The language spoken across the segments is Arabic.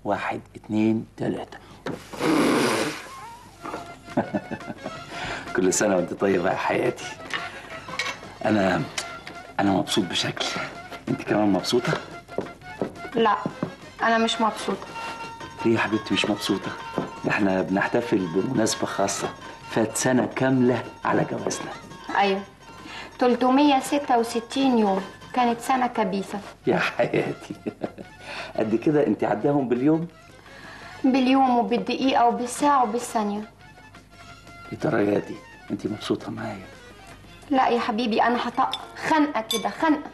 1 2 3. كل سنة وانت طيبة يا حياتي. أنا مبسوط بشكل. انت كمان مبسوطة؟ لا أنا مش مبسوطة. ليه يا حبيبتي مش مبسوطة؟ احنا بنحتفل بمناسبة خاصة، فات سنة كاملة على جوازنا. أيوه 366 يوم، كانت سنة كبيسة يا حياتي. قد كده انت عداهم باليوم؟ باليوم وبالدقيقة وبالساعة وبالثانية. للدرجة دي انت مبسوطة معايا؟ لا يا حبيبي أنا هطق خنقة كده، خنقة.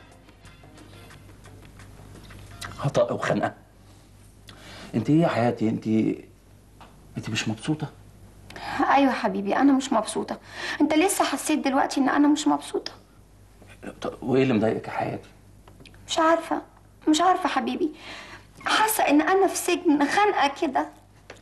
هطق وخنقة؟ انت ايه يا حياتي؟ انت مش مبسوطة؟ أيوه حبيبي أنا مش مبسوطة. أنت لسه حسيت دلوقتي إن أنا مش مبسوطة؟ طب وايه اللي مضايقك يا حياتي؟ مش عارفة حبيبي، حاسة إن أنا في سجن، خنقة كده.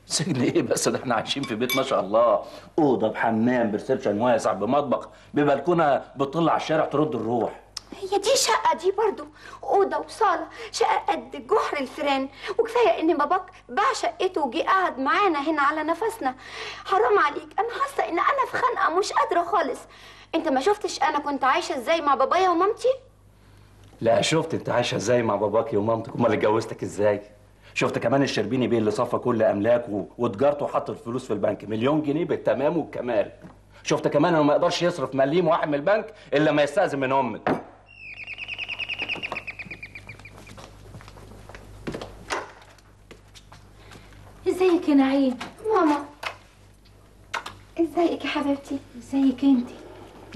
سجن ايه بس؟ ده احنا عايشين في بيت ما شاء الله، اوضه بحمام بريسبشن واسع بمطبخ ببلكونه بتطل على الشارع ترد الروح. هي دي شقة دي برضو، أوضة وصالة، شقة قد جحر الفيران، وكفاية إن باباك باع شقته وجي قعد معانا هنا على نفسنا. حرام عليك، أنا حاسة إن أنا في خنقة مش قادرة خالص. أنت ما شفتش أنا كنت عايشة إزاي مع بابايا ومامتي؟ لا شفت انت عايشه ازاي مع باباكي ومامتك، امال اتجوزتك ازاي؟ شفت كمان الشربيني بيه اللي صفى كل املاكه وتجارته وحط الفلوس في البنك، مليون جنيه بالتمام والكمال. شفت كمان انه ما يقدرش يصرف مليم واحد من البنك الا ما يستأذن من امك. ازيك يا نعيم؟ ماما ازيك يا حبيبتي؟ ازيك انت؟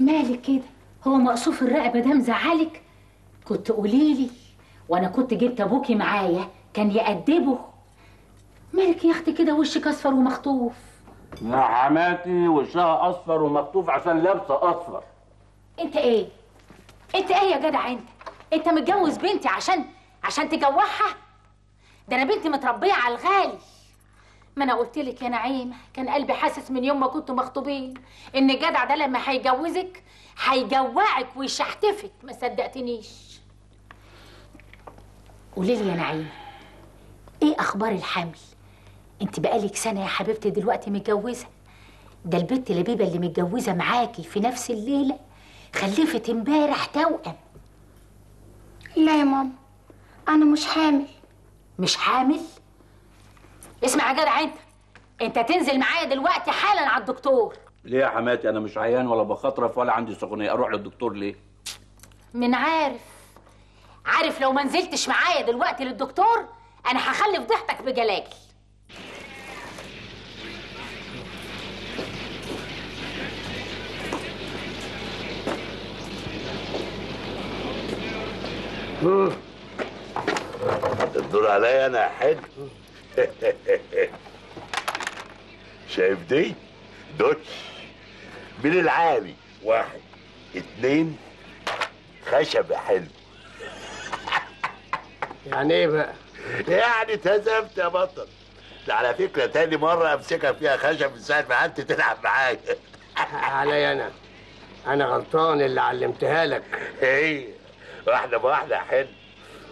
مالك كده؟ هو مقصوف الرقبه ده مزعلك؟ كنت قوليلي وانا كنت جبت ابوكي معايا كان يأدبه. مالك يا اختي كده وشك اصفر ومخطوف؟ يا حماتي وشها اصفر ومخطوف عشان لابسه اصفر. انت ايه يا جدع انت متجوز بنتي عشان تجوعها؟ ده انا بنتي متربيه على الغالي. ما انا قلت لك يا نعيم، كان قلبي حاسس من يوم ما كنتوا مخطوبين ان الجدع ده لما هيجوزك هيجوعك ويشحتفك. ما صدقتنيش. قولي لي يا نعيم، ايه اخبار الحمل؟ انت بقالك سنه يا حبيبتي دلوقتي متجوزه، ده البت لبيبه اللي متجوزه معاكي في نفس الليله خلفت امبارح توأم. لا يا ماما انا مش حامل. مش حامل؟ اسمع يا جدع انت تنزل معايا دلوقتي حالا على الدكتور. ليه يا حماتي؟ انا مش عيان ولا بخطرف ولا عندي سخونيه، اروح للدكتور ليه؟ من عارف لو ما نزلتش معايا دلوقتي للدكتور انا هخلي فضيحتك بجلاجل. الدور عليا انا يا حلو. شايف دي؟ دوش من العالي، 1 2 خشب يا حلو. يعني ايه بقى؟ يعني اتهزمت يا بطل. ده على فكره تاني مره امسكها فيها خشب من ساعه ما قعدت تلعب معايا. عليا انا غلطان اللي علمتها لك. ايه واحده بواحده يا حلو،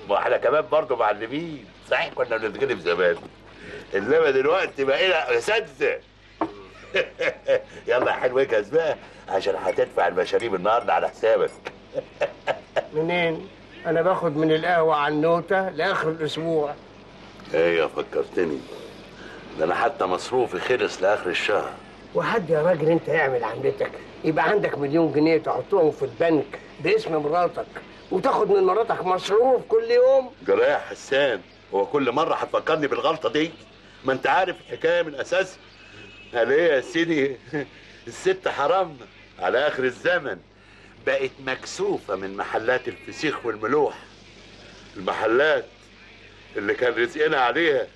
ما احنا كمان برضه معلمين. صحيح كنا بنتغلب زمان انما دلوقتي بقينا اساتذه. يلا يا حلو اجهز بقى عشان هتدفع المشاريب النهارده على حسابك. منين؟ انا باخد من القهوه على النوته لاخر الاسبوع. ايوه فكرتني، ده انا حتى مصروفي خلص لاخر الشهر. وحد يا راجل انت يعمل عملتك يبقى عندك مليون جنيه تحطهم في البنك باسم مراتك وتاخد من مراتك مصروف كل يوم؟ جرى يا حسان، هو كل مره هتفكرني بالغلطه دي؟ ما انت عارف الحكايه من اساسها. قال ايه يا سيدي؟ الست حرام على اخر الزمن بقت مكسوفه من محلات الفسيخ والملوح، المحلات اللي كان رزقنا عليها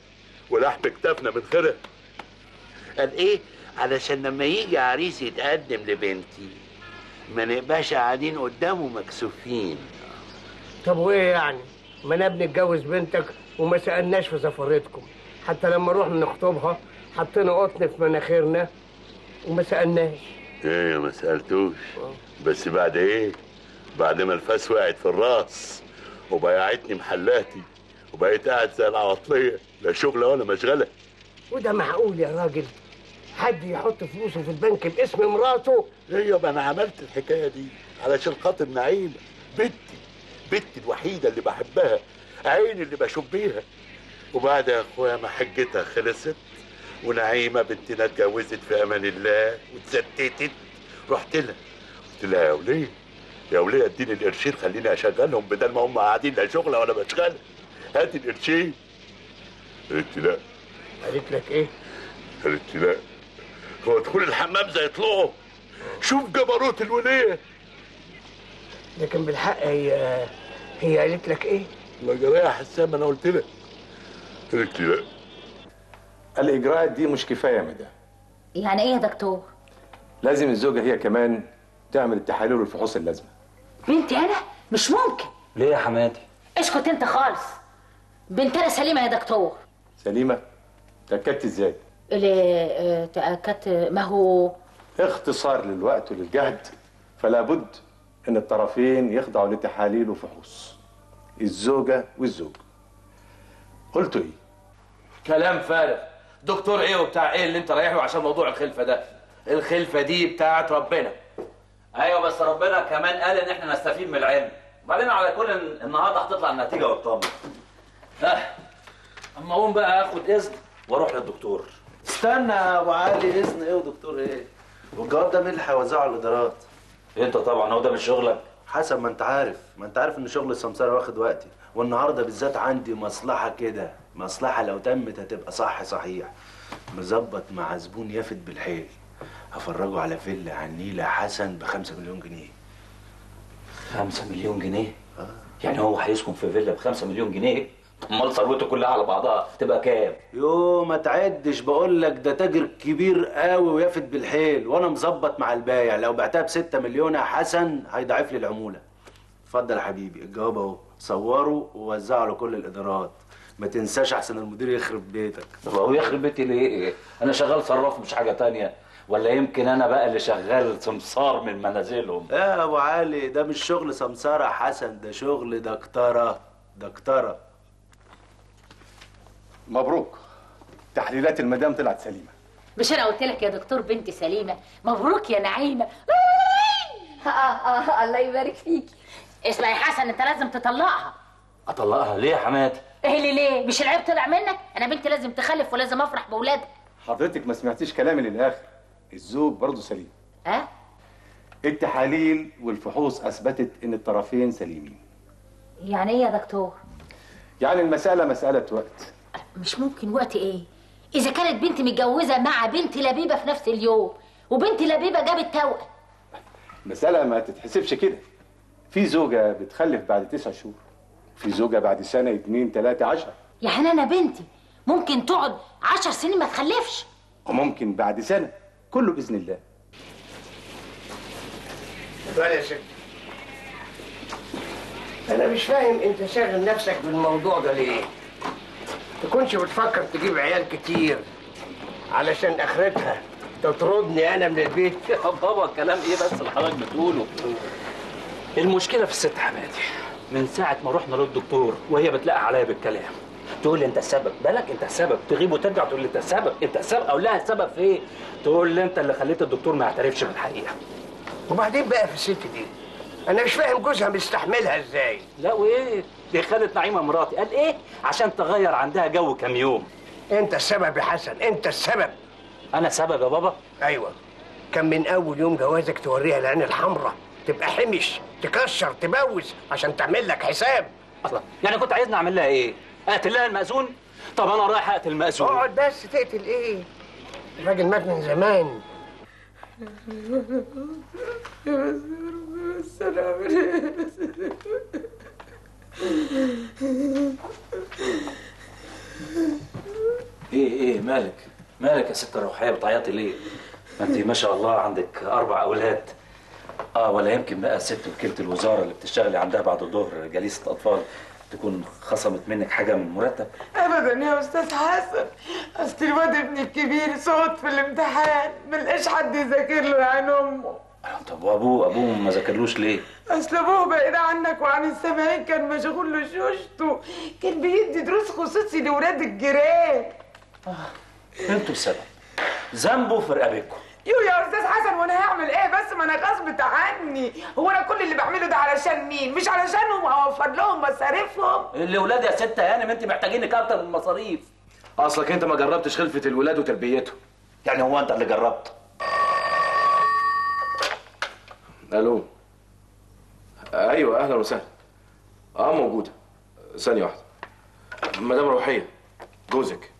ولحم كتافنا من خيرها. قال ايه؟ علشان لما يجي عريس يتقدم لبنتي ما نبقاش قاعدين قدامه مكسوفين. طب وايه يعني؟ ما انا بنتجوز بنتك وما سالناش في سفرتكم، حتى لما رحنا نخطبها حطينا قطن في مناخيرنا وما سالناش. ايه ما سالتوش؟ بس بعد ايه؟ بعد ما الفاس وقعت في الراس وبيعتني محلاتي وبقيت قاعد زي العواطليه، لا شغله ولا مشغله. وده معقول يا راجل؟ حد يحط فلوسه في البنك باسم مراته؟ ايوه، ما انا عملت الحكايه دي علشان خاطر نعيمه، بنتي الوحيده اللي بحبها، عيني اللي بشوف بيها. وبعد يا اخويا ما حجتها خلصت ونعيمه بنتنا اتجوزت في امان الله واتستتت، رحت لها قلت لها يا وليه اديني القرشين خليني اشغلهم بدل ما هم قاعدين لا شغله ولا مشغله، هاتي القرشين. قالت لي لا. قالت لك ايه؟ قالت لي لا، هو دخول الحمام زي طلوعه، شوف جبروت الوليه. لكن بالحق هي قالت لك ايه؟ الله جرايه يا حسام، انا قلت لك. قالت لي لا. الإجراءات دي مش كفاية يا مدام. يعني ايه يا دكتور؟ لازم الزوجة هي كمان تعمل التحاليل والفحوص اللازمة. بنتي انا؟ مش ممكن. ليه يا حماتي؟ اسكت انت خالص. بنت انا سليمه يا دكتور. سليمة؟ تأكدت ازاي؟ اللي تاكدت ما هو اختصار للوقت وللجهد، فلا بد ان الطرفين يخضعوا لتحاليل وفحوص، الزوجة والزوج. قلتوا ايه؟ كلام فارغ. دكتور ايه وبتاع ايه اللي انت رايح له عشان موضوع الخلفه ده؟ الخلفه دي بتاعت ربنا. ايوه بس ربنا كمان قال ان احنا نستفيد من العلم. وبعدين على كل النهارده هتطلع النتيجه والطمن. اما اقوم بقى اخد اذن واروح للدكتور. استنى يا ابو علي، اذن ايه ودكتور ايه؟ والجواب ده مين اللي هيوزعه على الادارات؟ انت طبعا، هو ده مش شغلك؟ حسب ما انت عارف ان شغل السمساره واخد وقتي، والنهارده بالذات عندي مصلحه كده، مصلحه لو تمت هتبقى صحيح. مظبط مع زبون يافت بالحيل، هفرجه على فيلا على النيل يا حسن ب5 مليون جنيه. 5 مليون جنيه؟ يعني هو هيسكن في فيلا ب5 مليون جنيه؟ امال ثروته كلها على بعضها تبقى كام؟ يو ما تعدش، بقول لك ده تاجر كبير قوي ويافت بالحيل، وانا مظبط مع البايع، لو بعتها ب6 مليون يا حسن هيضاعف لي العموله. اتفضل يا حبيبي، الجواب اهو، صوره ووزعه على كل الادارات، ما تنساش احسن المدير يخرب بيتك. طب هو يخرب بيتي ليه؟ انا شغال صراف مش حاجه تانية، ولا يمكن انا بقى اللي شغال سمسار من منازلهم؟ يا ابو علي، ده مش شغل سمساره يا حسن، ده شغل دكتره. مبروك، تحليلات المدام طلعت سليمة. مش انا قلت لك يا دكتور بنتي سليمه؟ مبروك يا نعيمه. الله يبارك فيكي. اسمع يا حسن، انت لازم تطلقها. اطلقها ليه يا حماتي؟ ايه اللي ليه؟ مش العيب طلع منك؟ انا بنتي لازم تخلف ولازم افرح باولادها. حضرتك ما سمعتيش كلامي للآخر، الزوج برضه سليم. ها؟ التحاليل والفحوص أثبتت إن الطرفين سليمين. يعني ايه يا دكتور؟ يعني المسألة مسألة وقت. مش ممكن. وقت ايه؟ اذا كانت بنتي متجوزه مع بنت لبيبه في نفس اليوم، وبنت لبيبه جابت توأم. المسألة ما تتحسبش كده. في زوجة بتخلف بعد 9 شهور، في زوجة بعد سنة 2 3 10. يعني انا بنتي ممكن تقعد 10 سنين ما تخلفش، وممكن بعد سنة، كله بإذن الله. اتفضل يا ست. انا مش فاهم انت شاغل نفسك بالموضوع ده ليه؟ تكونش بتفكر تجيب عيال كتير علشان اخرتها تطردني انا من البيت؟ يا بابا كلام ايه بس اللي حضرتك بتقوله؟ المشكله في الست حماتي، من ساعه ما رحنا للدكتور وهي بتلاقي عليا بالكلام، تقول لي انت السبب، بالك انت السبب، تغيب وترجع تقول لي انت السبب، انت السبب. اقول لها السبب في ايه؟ تقول لي انت اللي خليت الدكتور ما يعترفش بالحقيقه. وبعدين بقى في الست دي، انا مش فاهم جوزها مستحملها ازاي. لا وايه؟ دي خالة نعيمه مراتي، قال ايه؟ عشان تغير عندها جو كام يوم. انت السبب يا حسن، انت السبب. انا سبب يا بابا؟ ايوه، كان من اول يوم جوازك توريها العين الحمراء، تبقى حمش، تكشر، تبوس عشان تعمل لك حساب. اصلا يعني كنت عايزني اعمل لها ايه؟ اقتل لها المأذون؟ طب انا رايح اقتل المأذون. اقعد بس، تقتل ايه؟ الراجل مات من زمان. ايه مالك يا ست روحيه بتعيطي ليه؟ ما انت ما شاء الله عندك 4 اولاد. ولا يمكن بقى ست وكيله الوزاره اللي بتشتغلي عندها بعد الظهر جليسه اطفال تكون خصمت منك حاجه من المرتب؟ ابدا يا استاذ حسن، اصل الواد ابني الكبير سقط في الامتحان، ملقاش حد يذاكر له يا عين امه. طب وابوه ما ذاكرلوش ليه؟ اصل ابوه بعيد عنك وعن السامعين، كان مشغول لشوشته، كان بيدي دروس خصوصي لاولاد الجيران. انتوا السبب، ذنبه في رقبتكم. يا استاذ حسن، وانا هعمل ايه بس؟ ما انا غصب عني. هو انا كل اللي بعمله ده علشان مين؟ مش علشانهم اوفر لهم مصاريفهم؟ الاولاد يا ست هانم انت محتاجينك اكتر من المصاريف. اصلك انت ما جربتش خلفه الولاد وتربيتهم. يعني هو انت اللي جربت؟ الو. ايوه اهلا وسهلا. موجوده. ثانيه واحده. مدام روحيه جوزك.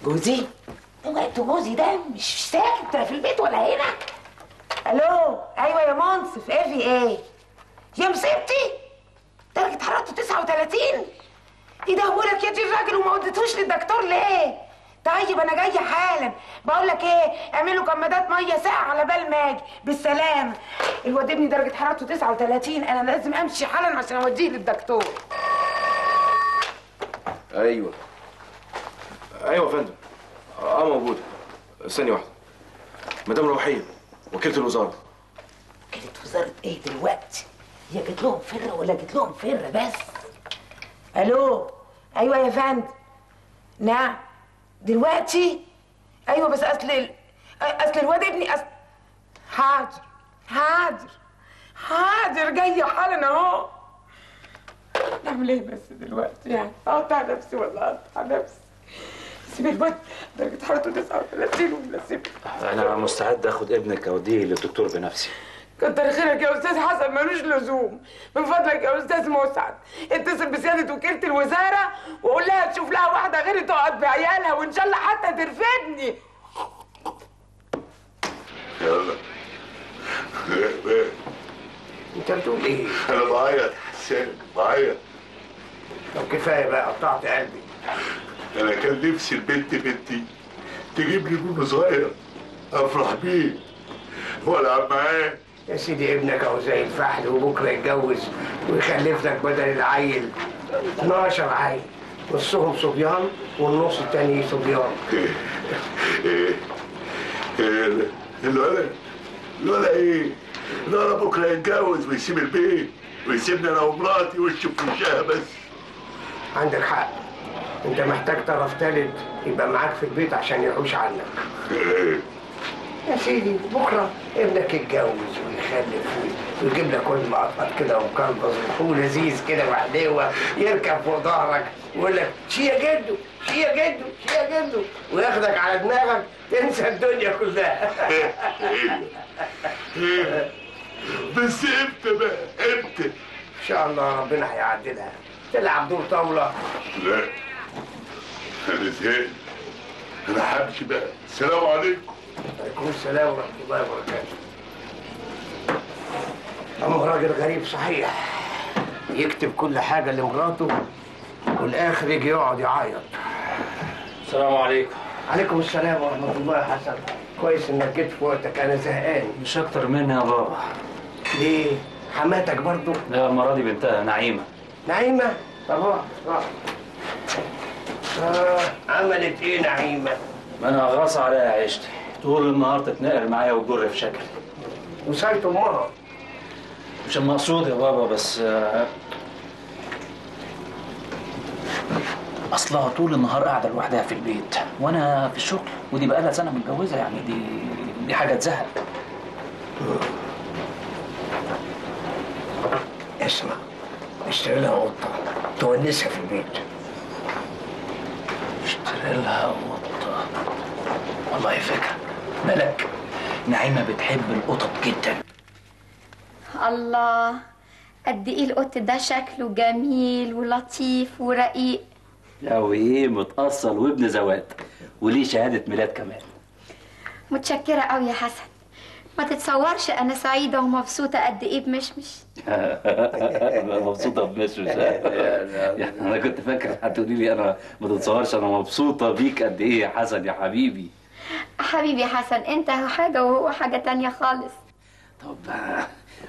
جوزي؟ انتوا جوزي ده مش ساكت في البيت ولا هنا؟ الو، ايوه يا منصف، ايه في ايه؟ يا مصيبتي؟ درجة حرارته 39؟ ايه ده؟ بقولك يا دي الراجل وما وديتوش للدكتور ليه؟ طيب انا جايه حالا. بقول لك ايه، اعملوا كمادات ميه ساقعه على بال ما اجي. بالسلامه. الواد ابني درجه حرارته 39، انا لازم امشي حالا عشان اوديه للدكتور. ايوه يا فندم. موجوده. ثانيه واحده. مدام روحيه وكيله الوزاره. وكيله وزاره ايه دلوقتي؟ هي جت لهم فره ولا جت لهم فره بس؟ الو. ايوه يا فندم. نعم دلوقتي؟ ايوه بس اصل الواد ابني حاضر جايه حالا اهو. نعمل ايه بس دلوقتي يعني؟ اقطع نفسي ولا اقطع نفسي؟ سيب الواد درجه حرارته 39 ولا سيب. انا مستعد اخد ابنك اوديه للدكتور بنفسي. كتر خيرك يا استاذ حسن، ملوش لزوم. من فضلك يا استاذ مسعد اتصل بسياده وكيله الوزاره وقول لها تشوف لها واحده غيري تقعد بعيالها، وان شاء الله حتى ترفدني. يلا. انت بتقول ايه؟ انا بعيط حسين، بعيط. طب كفايه بقى، قطعت قلبي. انا كان نفسي البنت بنتي تجيب لي ابن صغير افرح بيه والعب معاه. يا سيدي ابنك اهو زي الفحل، وبكره يتجوز ويخلف لك بدل العيل 12 عيل، نصهم صبيان والنص التاني صبيان. الولد ايه؟ الولد بكره يتجوز ويسيب البيت ويسيبني انا ومراتي وش في وشها بس. عندك حق، انت محتاج طرف تالت يبقى معاك في البيت عشان يحوش عنك. يا سيدي بكره ابنك يتجوز ويخلف ويجيب لك ولد مقطط كده ومكلبز ولذيذ كده وحليوه، يركب فوق ظهرك ويقول لك شي يا جدو شي يا جدو شي يا جدو، وياخدك على دماغك تنسى الدنيا كلها. بس امتى بقى؟ امتى؟ ان شاء الله ربنا هيعدلها. تلعب دور طاوله؟ لا انا زهقت، انا همشي بقى. السلام عليكم. وعليكم السلام ورحمه الله وبركاته. أما راجل غريب صحيح، يكتب كل حاجه لمراته والاخر يجي يقعد يعيط. السلام عليكم. عليكم السلام ورحمه الله يا حسن. كويس انك جيت في وقتك، انا زهقان. مش اكتر مني يا بابا. ليه؟ حماتك برضه؟ لا المره دي بنتها نعيمه. نعيمه؟ طبعا. عملت ايه نعيمه؟ ما انا غص عليها عيشتي، طول النهار تتنقر معايا وتجر في شكلي. وسايت امها؟ مش المقصود يا بابا، بس اصلها طول النهار قاعده لوحدها في البيت وانا في الشغل، ودي بقالها سنه متجوزه، يعني دي حاجه تزهق. اسمع، اشتري لها قطه تونسها في البيت. اشتري لها قطه؟ والله فكره. بالك نعيمه بتحب القطط جدا. الله، قد ايه القط ده شكله جميل ولطيف ورقيق. لا وايه، متأصل وابن زوات وليه شهاده ميلاد كمان. متشكره قوي يا حسن، ما تتصورش انا سعيده ومبسوطه قد ايه بمشمش. مبسوطه بمشمش؟ يعني انا كنت فاكر هتقولي لي انا ما تتصورش انا مبسوطه بيك قد ايه يا حسن يا حبيبي. حبيبي يا حسن، انت حاجه وهو حاجه تانية خالص. طب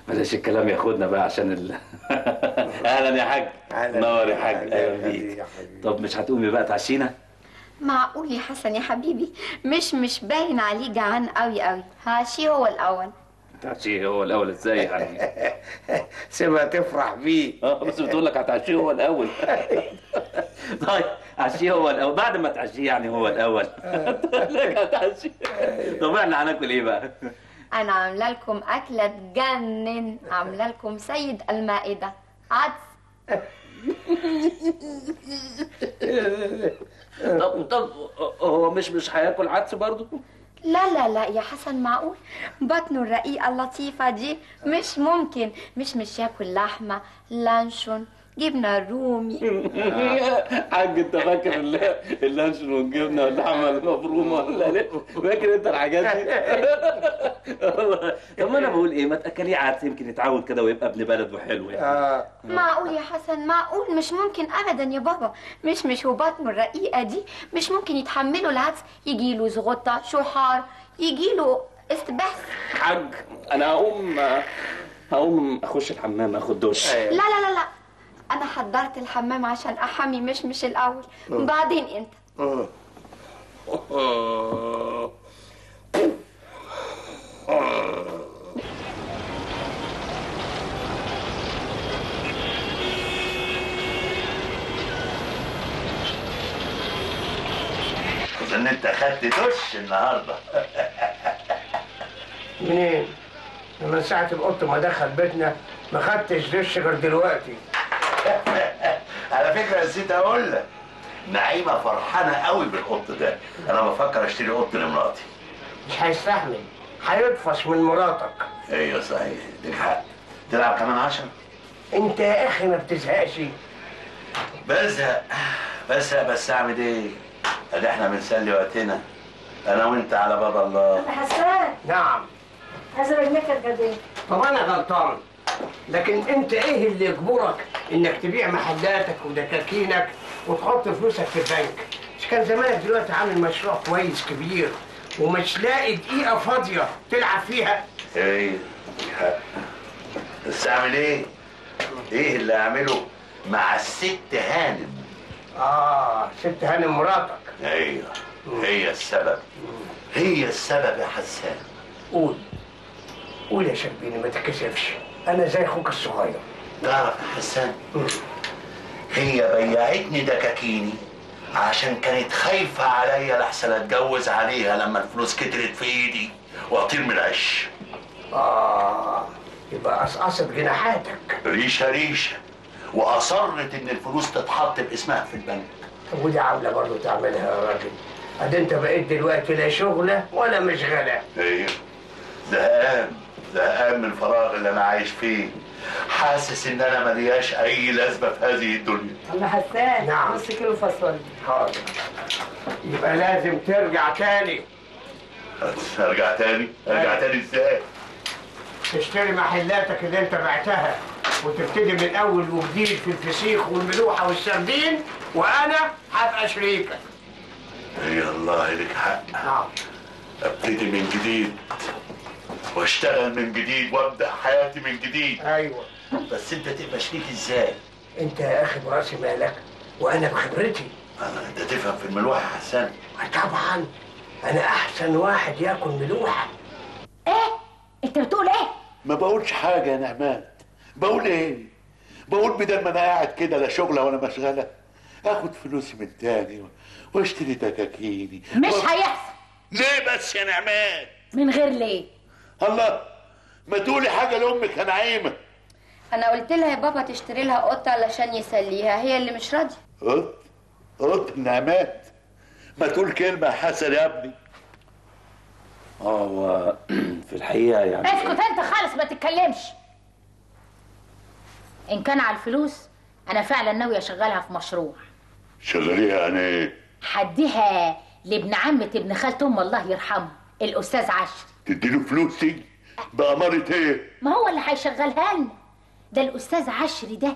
بلاش الكلام ياخدنا بقى عشان اهلا يا حاج. نور يا حاج. اهلا بيك. طب مش هتقومي بقى تعشينا؟ معقول يا حسن يا حبيبي؟ مش باين عليه جعان قوي قوي. هاشي هو الاول. هتعشيه هو الاول ازاي يعني؟ سيبها تفرح بيه. بس بتقول لك هتعشيه هو الاول. طيب عشيه هو الاول بعد ما تعشيه يعني هو الاول. لك هتعشيه. طب احنا هناكل ايه بقى؟ انا عامله لكم اكله تجنن، عامله لكم سيد المائده عدس. طب هو مش هياكل عدس برضه؟ لا لا لا يا حسن، معقول؟ بطنه الرقيقه اللطيفه دي مش ممكن مش ياكل لحمه، لانشون، جبنه رومي. حاج انت فاكر اللانشون والجبنه واللحمه المفرومه ولا لا؟ فاكر انت الحاجات دي؟ طب ما انا بقول ايه، ما تاكليه عدس يمكن يتعود كده ويبقى ابن بلد وحلو يعني. معقول يا حسن؟ معقول؟ مش ممكن ابدا يا بابا. مش وبطنه الرقيقه دي مش ممكن يتحملوا العدس، يجيله زغطه، شحار، يجيله استباس. حاج انا هقوم اخش الحمام اخد دش. لا لا لا لا، انا حضرت الحمام عشان احمي مش الاول، بعدين انت. اظن انت خدت دش النهارده. منين؟ من ساعة القط ما دخل بيتنا ما خدتش دش غير دلوقتي. على فكره نسيت اقول لك، نعيمه فرحانه قوي بالقط ده. انا بفكر اشتري قط لمراتي. مش هيستحمل، هيطفش من مراتك. ايوه صحيح، ليك حق. تلعب كمان 10؟ انت يا اخي ما بتزهقش؟ بزهق بس اعمل ايه؟ ادي احنا بنسلي وقتنا انا وانت على باب الله. حسان. نعم. عايزه رجلك الجديد. طب انا غلطان، لكن انت ايه اللي يجبرك انك تبيع محلاتك ودكاكينك وتحط فلوسك في البنك؟ مش كان زمانك دلوقتي عامل مشروع كويس كبير ومش لاقي دقيقه فاضيه تلعب فيها؟ ايه بس اعمل ايه؟ ايه اللي اعمله مع الست هانم؟ ست هانم مراتك. ايوه، هي السبب يا حسان. قول يا شربيني، ما تتكسفش، انا زي اخوك الصغير. تعرف يا حسان، هي بيعتني دكاكيني عشان كانت خايفة عليا لحسن اتجوز عليها لما الفلوس كترت في ايدي واطير من العش. يبقى قصقصت جناحاتك. ريشة واصرت ان الفلوس تتحط باسمها في البنك. طب ودي عامله برضه تعملها يا راجل؟ ادي انت بقيت دلوقتي لا شغله ولا مشغله. ايه، زهقان من الفراغ اللي انا عايش فيه، حاسس ان انا ملياش اي لازمه في هذه الدنيا. عم حسان. نعم. نص كيلو فاصوليا. حاضر. يبقى لازم ترجع تاني. ارجع تاني ازاي؟ تشتري محلاتك اللي انت بعتها وتبتدي من اول وجديد في الفسيخ والملوحه والسردين، وانا هبقى شريكك. اي الله لك حق. نعم. ابتدي من جديد واشتغل من جديد وابدا حياتي من جديد. ايوه. بس انت تبقى شريك ازاي؟ انت يا اخي براسي مالك وانا بخبرتي. انت تفهم في الملوحه يا حسان؟ طبعا، انا احسن واحد ياكل ملوحه. ايه؟ انت بتقول ايه؟ ما بقولش حاجه يا نعمان. بقول ايه؟ بقول بدل ما انا قاعد كده لا شغله ولا مشغله، اخد فلوسي من تاني واشتري دكاكيني. مش هيحصل. ليه بس يا نعمان؟ من غير ليه؟ الله، ما تقولي حاجه لامك يا نعيمه. انا قلت لها يا بابا تشتري لها قطه علشان يسليها، هي اللي مش راضيه. قط نعمات، ما تقول كلمه يا حسن يا ابني. هو في الحقيقه يعني اسكت انت خالص، ما تتكلمش. ان كان على الفلوس انا فعلا ناويه اشغلها في مشروع. شغليها يعني ايه؟ حديها لابن عمة ابن خالة ام الله يرحمه الاستاذ عشري. تديله فلوسي؟ بأمارة ايه؟ ما هو اللي هيشغلها لنا. ده الاستاذ عشري ده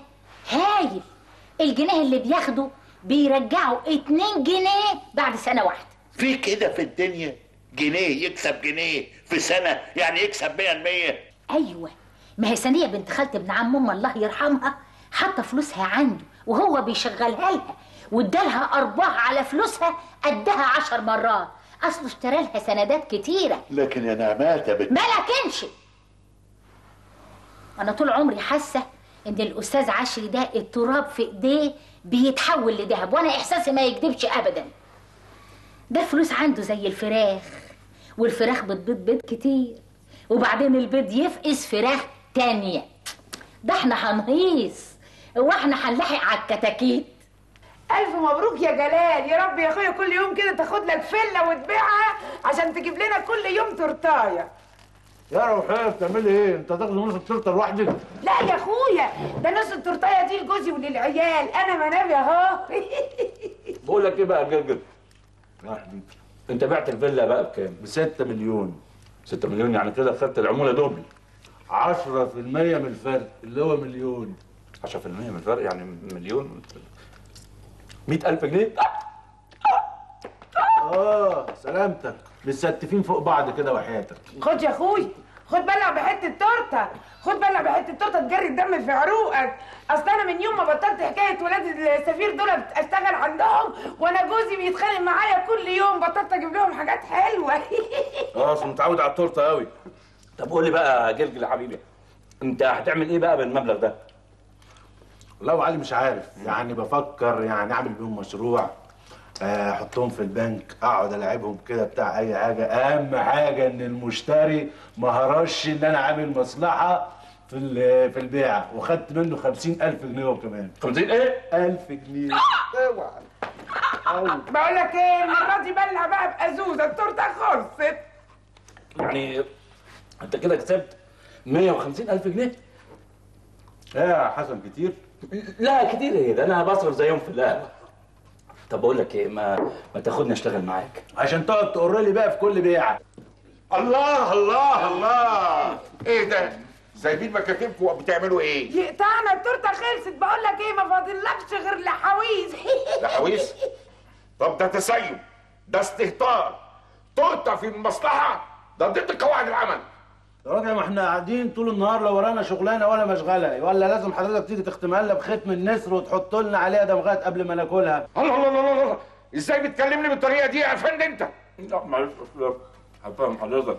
هايل، الجنيه اللي بياخده بيرجعه 2 جنيه بعد سنه واحده. في كده في الدنيا جنيه يكسب جنيه في سنه، يعني يكسب 100%. ايوه، ما هي ثانيه بنت خالة ابن عم ام الله يرحمها حاطه فلوسها عنده وهو بيشغلها لها وادالها ارباح على فلوسها قدها 10 مرات. اصله اشترى لها سندات كتيره. لكن يا نعمات ما لكنش انا طول عمري حاسه ان الاستاذ عشري ده التراب في ايديه بيتحول لذهب، وانا احساسي ما يكذبش ابدا. ده الفلوس عنده زي الفراخ، والفراخ بتبيض بيض كتير، وبعدين البيض يفقس فراخ تانية. ده احنا هنهيص واحنا هنلحق على الكتاكيت. الف مبروك يا جلال، يا رب يا اخويا كل يوم كده تاخد لك فله وتبيعها عشان تجيب لنا كل يوم تورتايه. يا روحيه بتعملي ايه؟ انت تاخد نص التورته لوحدك؟ لا يا اخويا، ده نص التورتايه دي لجوزي وللعيال، انا منابي اهو. بقول لك ايه بقى يا جرجر؟ يا حبيبي انت بعت الفيلا بقى بكام؟ ب6 مليون. 6 مليون يعني كده خدت العموله دوبل. 10% من الفرق اللي هو مليون. 10% من الفرق يعني مليون. 100,000 جنيه؟ سلامتك، متستفين فوق بعض كده وحياتك. خد يا اخويا، خد بلع بحته تورته، خد بلع بحته تورته تجري الدم في عروقك. اصل انا من يوم ما بطلت حكايه ولاد السفير دول اشتغل عندهم، وانا جوزي بيتخانق معايا كل يوم، بطلت اجيب لهم حاجات حلوه. اصل متعود على التورته قوي. طب قول لي بقى يا جرجل يا حبيبي، انت هتعمل ايه بقى بالمبلغ ده؟ والله علي مش عارف، يعني بفكر يعني اعمل بيهم مشروع، احطهم في البنك، اقعد العبهم كده بتاع اي حاجه. اهم حاجه ان المشتري ما هرش ان انا عامل مصلحه في البيع، وخدت منه 50,000 جنيه هو كمان. 50 ايه؟ 1000 جنيه. اوعى. بقول لك ايه، المره دي بلع بقى بأزوزه، التورته خلصت. يعني انت كده كسبت 150,000 جنيه؟ يا حسن كتير؟ لا كتير ايه ده، انا بصرف زيهم في القهوه. طب بقول لك ايه، ما تاخدني اشتغل معاك عشان تقعد تقر لي بقى في كل بيعه. الله الله الله، ايه ده؟ سايبين مكاتبكم وبتعملوا ايه؟ يقطعنا، التورته خلصت. بقول لك ايه، ما فاضلكش غير لحاويز. لحاويس؟ طب ده تسيب، ده استهتار، تورته في المصلحه، ده ضد قواعد العمل. يا راجل ما احنا قاعدين طول النهار، لا ورانا شغلانه ولا مشغله، ولا لازم حضرتك تيجي تختمها لنا بختم النسر وتحط لنا عليها دمغات قبل ما ناكلها؟ الله الله الله الله، ازاي بتكلمني بالطريقه دي يا فندم انت؟ لا معلش اصل هفهم حضرتك.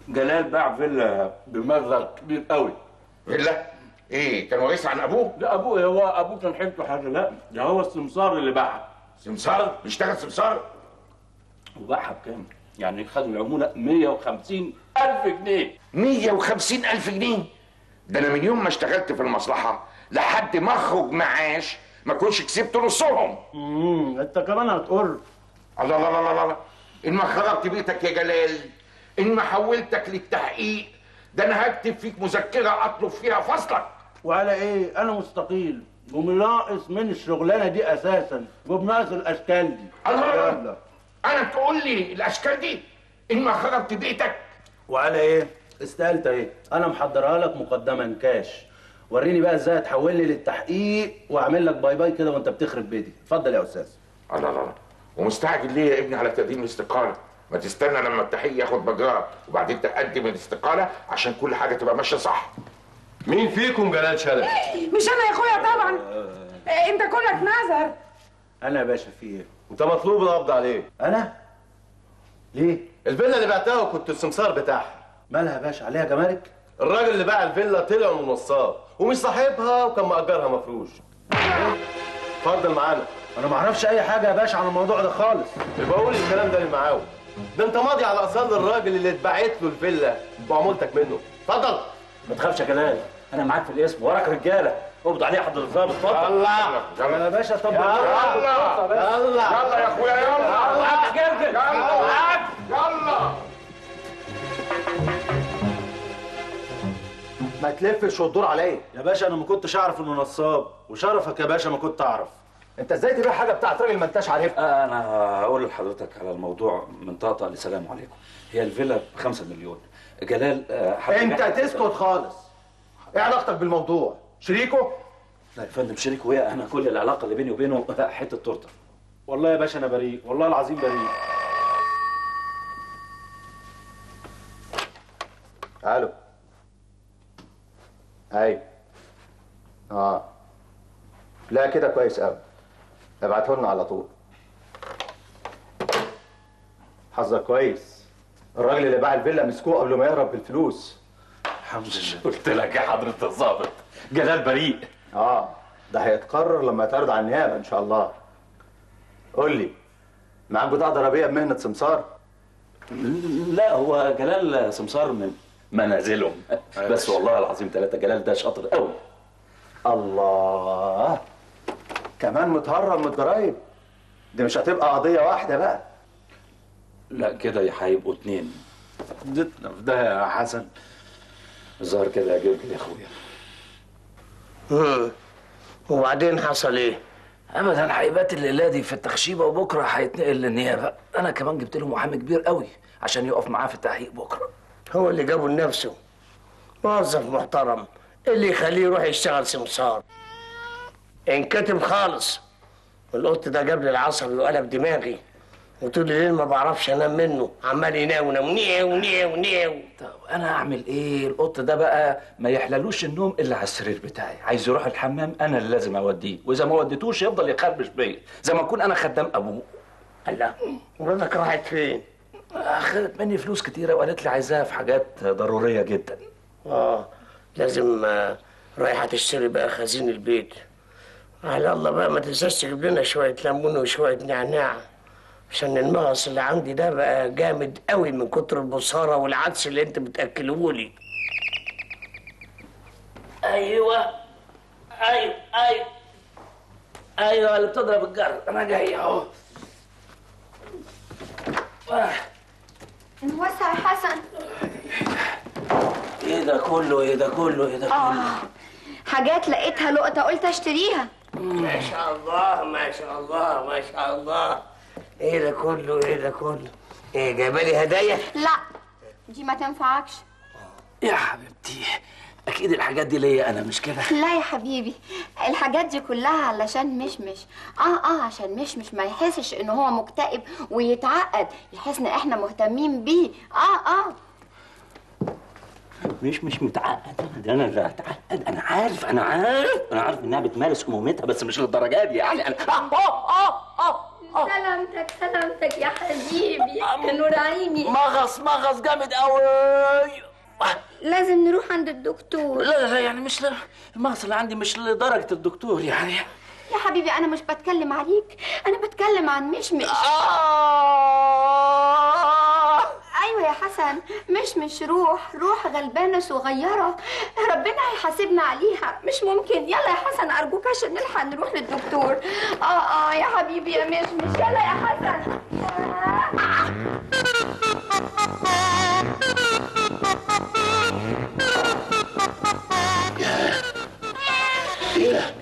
جلال باع فيلا بمبلغ كبير قوي. فيلا؟ ايه كان ورث عن ابوه؟ لا ابوه، هو ابوه كان حيلته حاجه، لا ده هو السمسار اللي باعها. سمسار؟ بيشتغل سمسار؟ وباعها بكام؟ يعني خد العموله 150,000 جنيه. 150,000 جنيه؟ ده انا من يوم ما اشتغلت في المصلحه لحد ما اخرج معاش ما كنتش كسبت نصهم. انت كمان هتقر. الله الله الله الله، ان ما خربت بيتك يا جلال، ان ما حولتك للتحقيق، ده انا هكتب فيك مذكره اطلب فيها فصلك. وعلى ايه؟ انا مستقيل ومناقص من الشغلانه دي اساسا، وبناقص الاشكال دي. الله، انا تقول لي الاشكال دي ان ما خربت بيتك؟ وعلى ايه؟ استقالت اهي، انا محضرها لك مقدما كاش. وريني بقى ازاي هتحول لي للتحقيق واعمل لك باي باي كده وانت بتخرب بيتي. اتفضل يا استاذ. الله الله، ومستعجل ليه يا ابني على تقديم الاستقاله؟ ما تستنى لما التحقيق ياخد مجراه وبعدين تقدم الاستقاله عشان كل حاجه تبقى ماشيه صح. مين فيكم جلال شلبي؟ مش انا يا اخويا طبعا. انت كلك نظر. انا يا باشا في ايه؟ انت مطلوب القبض عليه. انا؟ ليه؟ الفيلا اللي بعتها وكنت السمسار بتاعها. مالها يا باشا؟ عليها جمارك؟ الراجل اللي باع الفيلا طلع من نصاب ومش صاحبها وكان مأجرها مفروش. اتفضل معانا. انا ما اعرفش اي حاجه يا باشا عن الموضوع ده خالص. يبقى قول الكلام ده للمعاون. ده انت ماضي على اصال الراجل اللي اتبعت له الفيلا بعمولتك منه. اتفضل. ما تخافش يا جلال، انا معاك في الاسم، وراك رجاله، اقبض عليه حضر الضابط. اتفضل. الله يا باشا طب يلا يلا يا اخويا يلا يلا. ما تلفش وتدور عليا يا باشا. انا ما كنتش اعرف انه نصاب، وشرفك يا باشا ما كنت اعرف. انت ازاي تبيع حاجه بتاعت راجل ما انتش عارفها؟ انا هقول لحضرتك على الموضوع من طقطقه لسلام عليكم. هي الفيلا ب5 مليون. جلال انت تسكت خالص. ايه علاقتك بالموضوع؟ شريكه؟ لا يا فندم شريكه ايه، انا كل العلاقه اللي بيني وبينه حته تورته. والله يا باشا انا بريء، والله العظيم بريء. الو. ايوه. لا كده كويس قوي. ابعته لنا على طول. حظك كويس، الراجل اللي باع الفيلا مسكوه قبل ما يهرب بالفلوس. الحمد لله. قلت لك يا حضرة الظابط جلال بريء. ده هيتقرر لما يتعرض على النيابه ان شاء الله. قول لي، معاك بطاقه ضريبيه بمهنه سمسار؟ لا هو جلال سمسار من منازلهم بس والله العظيم 3 جلال ده شاطر قوي. الله، كمان متهرب من الضرايب؟ دي مش هتبقى قضيه واحده بقى. لا كده هيبقوا 2. اديتنا في ده يا حسن. الظاهر كده يا جلجل يا اخويا. وبعدين حصل ايه؟ ابدا هيبات الليله دي في التخشيبه وبكره هيتنقل للنيابه. انا كمان جبت له محامي كبير قوي عشان يقف معاه في التحقيق بكره. هو اللي جابه لنفسه، موظف محترم، اللي يخليه يروح يشتغل سمسار. انكتم خالص. القط ده جاب لي العصبي وقلب دماغي، وطول الليل ما بعرفش انام منه، عمال يناونم نيو نيو نيو. طب انا اعمل ايه؟ القط ده بقى ما يحللوش النوم الا على السرير بتاعي، عايز يروح الحمام انا اللي لازم اوديه، واذا ما وديتوش يفضل يخربش بيا زي ما اكون انا خدام ابوه. الله، مراتك راحت فين؟ اخدت مني فلوس كتيره وقالت لي عايزاها في حاجات ضروريه جدا. لازم رايحه تشتري بقى خزين البيت. على الله بقى ما تنساش تجيب لنا شويه ليمون وشويه نعناع، عشان المغص اللي عندي ده بقى جامد قوي من كتر البصاره والعدس اللي انت بتاكلهولي. ايوه اللي بتضرب الجرس، انا جاي اهو. نوسع يا حسن. ايه ده كله؟ حاجات لقيتها لقطة قلت اشتريها. ما شاء الله ما شاء الله ما شاء الله. ايه ده كله؟ ايه جايبه لي هدايا؟ لا دي ما تنفعكش. يا حبيبتي اكيد الحاجات دي ليا انا مش كده؟ لا يا حبيبي، الحاجات دي كلها علشان مشمش. عشان مشمش ما يحسش ان هو مكتئب ويتعقد، يحس ان احنا مهتمين بيه. مش متعقد، ده انا اللي هتعقد. انا عارف انها بتمارس امومتها بس مش للدرجه دي يعني. انا سلامتك يا حبيبي يا نور عيني. مغص جامد قوي. لازم نروح عند الدكتور. لا يعني مش المغص اللي عندي مش لدرجه الدكتور يعني. يا حبيبي انا مش بتكلم عليك، انا بتكلم عن مشمش. ايوه يا حسن، مشمش روح غلبانه صغيره، ربنا هيحاسبنا عليها. مش ممكن. يلا يا حسن ارجوك عشان نلحق نروح للدكتور. يا حبيبي يا مشمش، يلا يا حسن.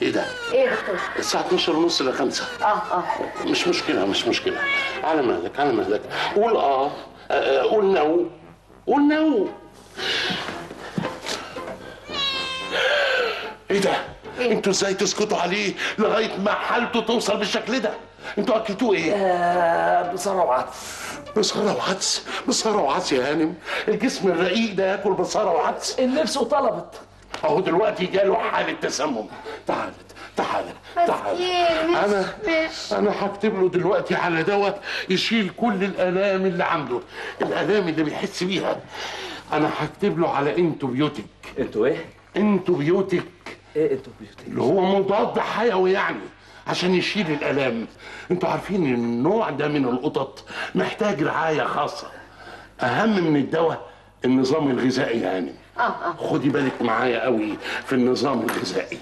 ايه ده؟ ايه يا دكتور؟ الساعة 12:30 ل 5. مش مشكلة. على مهلك. قول نو. ايه ده؟ انتوا ازاي تسكتوا عليه لغاية ما حالته توصل بالشكل ده؟ انتوا اكلتوه ايه؟ بصارة وعدس يا هانم. الجسم الرقيق ده ياكل بصارة وعدس؟ النفس وطلبت. اهو دلوقتي جاله حالة تسمم. تعال انا هكتب له دلوقتي على دواء يشيل كل الالام اللي عنده، الالام اللي بيحس بيها. انا هكتب له على انتوبيوتيك. انتوا ايه؟ انتوبيوتيك. ايه انتوبيوتيك؟ اللي هو مضاد حيوي يعني عشان يشيل الالام. انتوا عارفين ان النوع ده من القطط محتاج رعاية خاصة. اهم من الدواء النظام الغذائي يعني. خدي بالك معايا قوي في النظام الغذائي.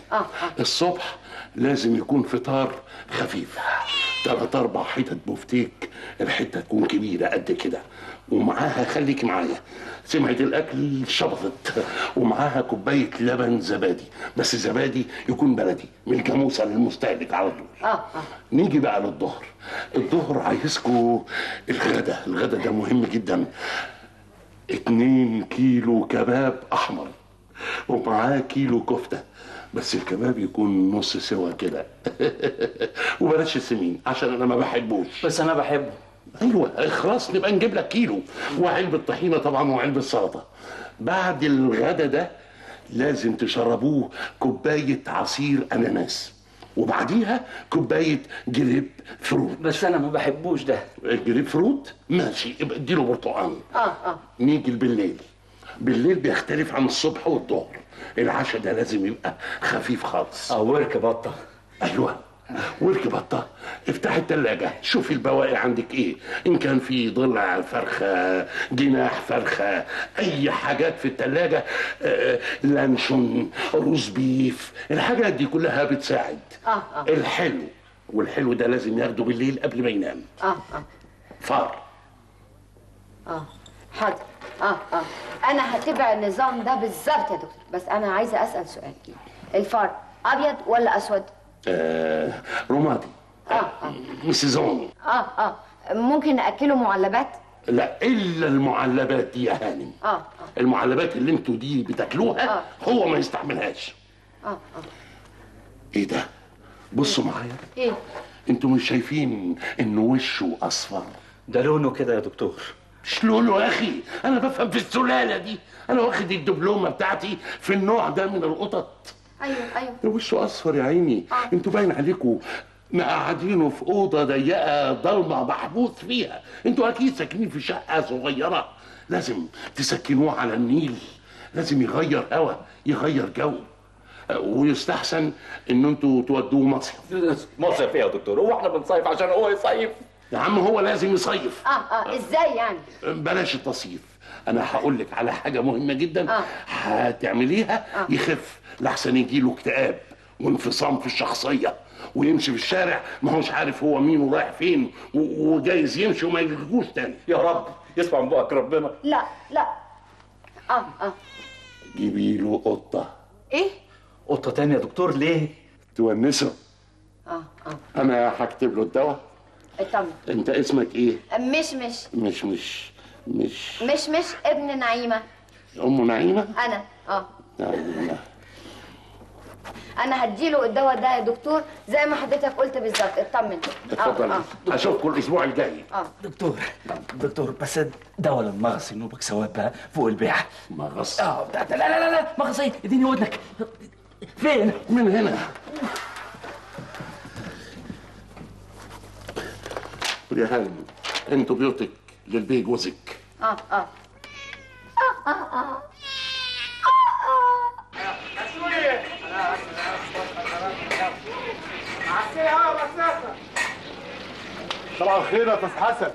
الصبح لازم يكون فطار خفيف، 3-4 حتت بفتيك، الحته تكون كبيره قد كده، ومعاها خليك معايا سمعة الاكل شبطت، ومعاها كوبايه لبن زبادي، بس زبادي يكون بلدي من الجاموسه للمستهلك على طول. نيجي بقى للظهر. الظهر عايزكوا الغدا ده مهم جدا. 2 كيلو كباب احمر ومعاه كيلو كفته، بس الكباب يكون نص سوا كده. وبلاش السمين عشان انا ما بحبوش. بس انا بحبه. ايوه خلاص نبقى نجيب لك كيلو، وعلبه طحينه طبعا وعلبه سلطه. بعد الغدا ده لازم تشربوه كوبايه عصير اناناس، وبعديها كوبايه جريب فروت. بس انا ما بحبوش ده. الجريب فروت ماشي، يبقى اديله برتقال. نيجي بالليل بالليل بيختلف عن الصبح والظهر. العشاء ده لازم يبقى خفيف خالص. ورك بطه. ايوه ورك بطه. افتح التلاجة شوفي البواقي عندك ايه، ان كان في ضلع فرخه، جناح فرخه، اي حاجات في التلاجة، لانشون، روز بيف، الحاجات دي كلها بتساعد. الحلو، والحلو ده لازم ياخده بالليل قبل ما ينام. فار. حاضر. انا هتبع النظام ده بالظبط يا دكتور، بس انا عايزه اسال سؤال. الفار ابيض ولا اسود؟ رمادي. سيزوني. ممكن ناكله معلبات؟ لا الا المعلبات دي يا هانم. المعلبات اللي انتوا دي بتاكلوها هو ما يستحملهاش. ايه ده؟ بصوا معايا. ايه؟ انتوا مش شايفين انه وشه اصفر؟ ده لونه كده يا دكتور. مش لونه يا اخي، انا بفهم في السلاله دي، انا واخد الدبلومه بتاعتي في النوع ده من القطط. ايوه. ده وشه اصفر يا عيني. انتوا باين عليكم مقعدينه في اوضه ضيقه ضلمه محبوس فيها. انتوا اكيد ساكنين في شقه صغيره، لازم تسكنوه على النيل، لازم يغير هوا، يغير جو، ويستحسن ان انتوا تودوه مصيف. مصيف ايه يا دكتور؟ هو احنا بنصيف عشان هو يصيف؟ يا عم هو لازم يصيف. ازاي يعني؟ بلاش التصيف، انا هقول لك على حاجه مهمه جدا هتعمليها يخف، لحسن يجيله اكتئاب وانفصام في الشخصيه، ويمشي في الشارع ما هوش عارف هو مين ورايح فين، وجايز يمشي وما يلقوش تاني. يا رب يسمع من بقك ربنا. لا. جيبي له قطه. ايه؟ قطه تاني يا دكتور؟ ليه؟ تونسه. انا هكتب له الدواء. اطمن. انت اسمك ايه؟ مش ابن نعيمه. ام نعيمه؟ انا نعيمه. انا هديله الدواء ده يا دكتور زي ما حضرتك قلت بالظبط. اطمن. اتفضل. اشوفكم الاسبوع الجاي. دكتور بس ده ولا المغص ينوبك ثواب بقى فوق البيع. مغص؟ لا مغص ايه؟ اديني ودنك. فين؟ من هنا. يا هانم انتوا بيوتك للبيه جوزك. صباح الخير يا استاذ حسن.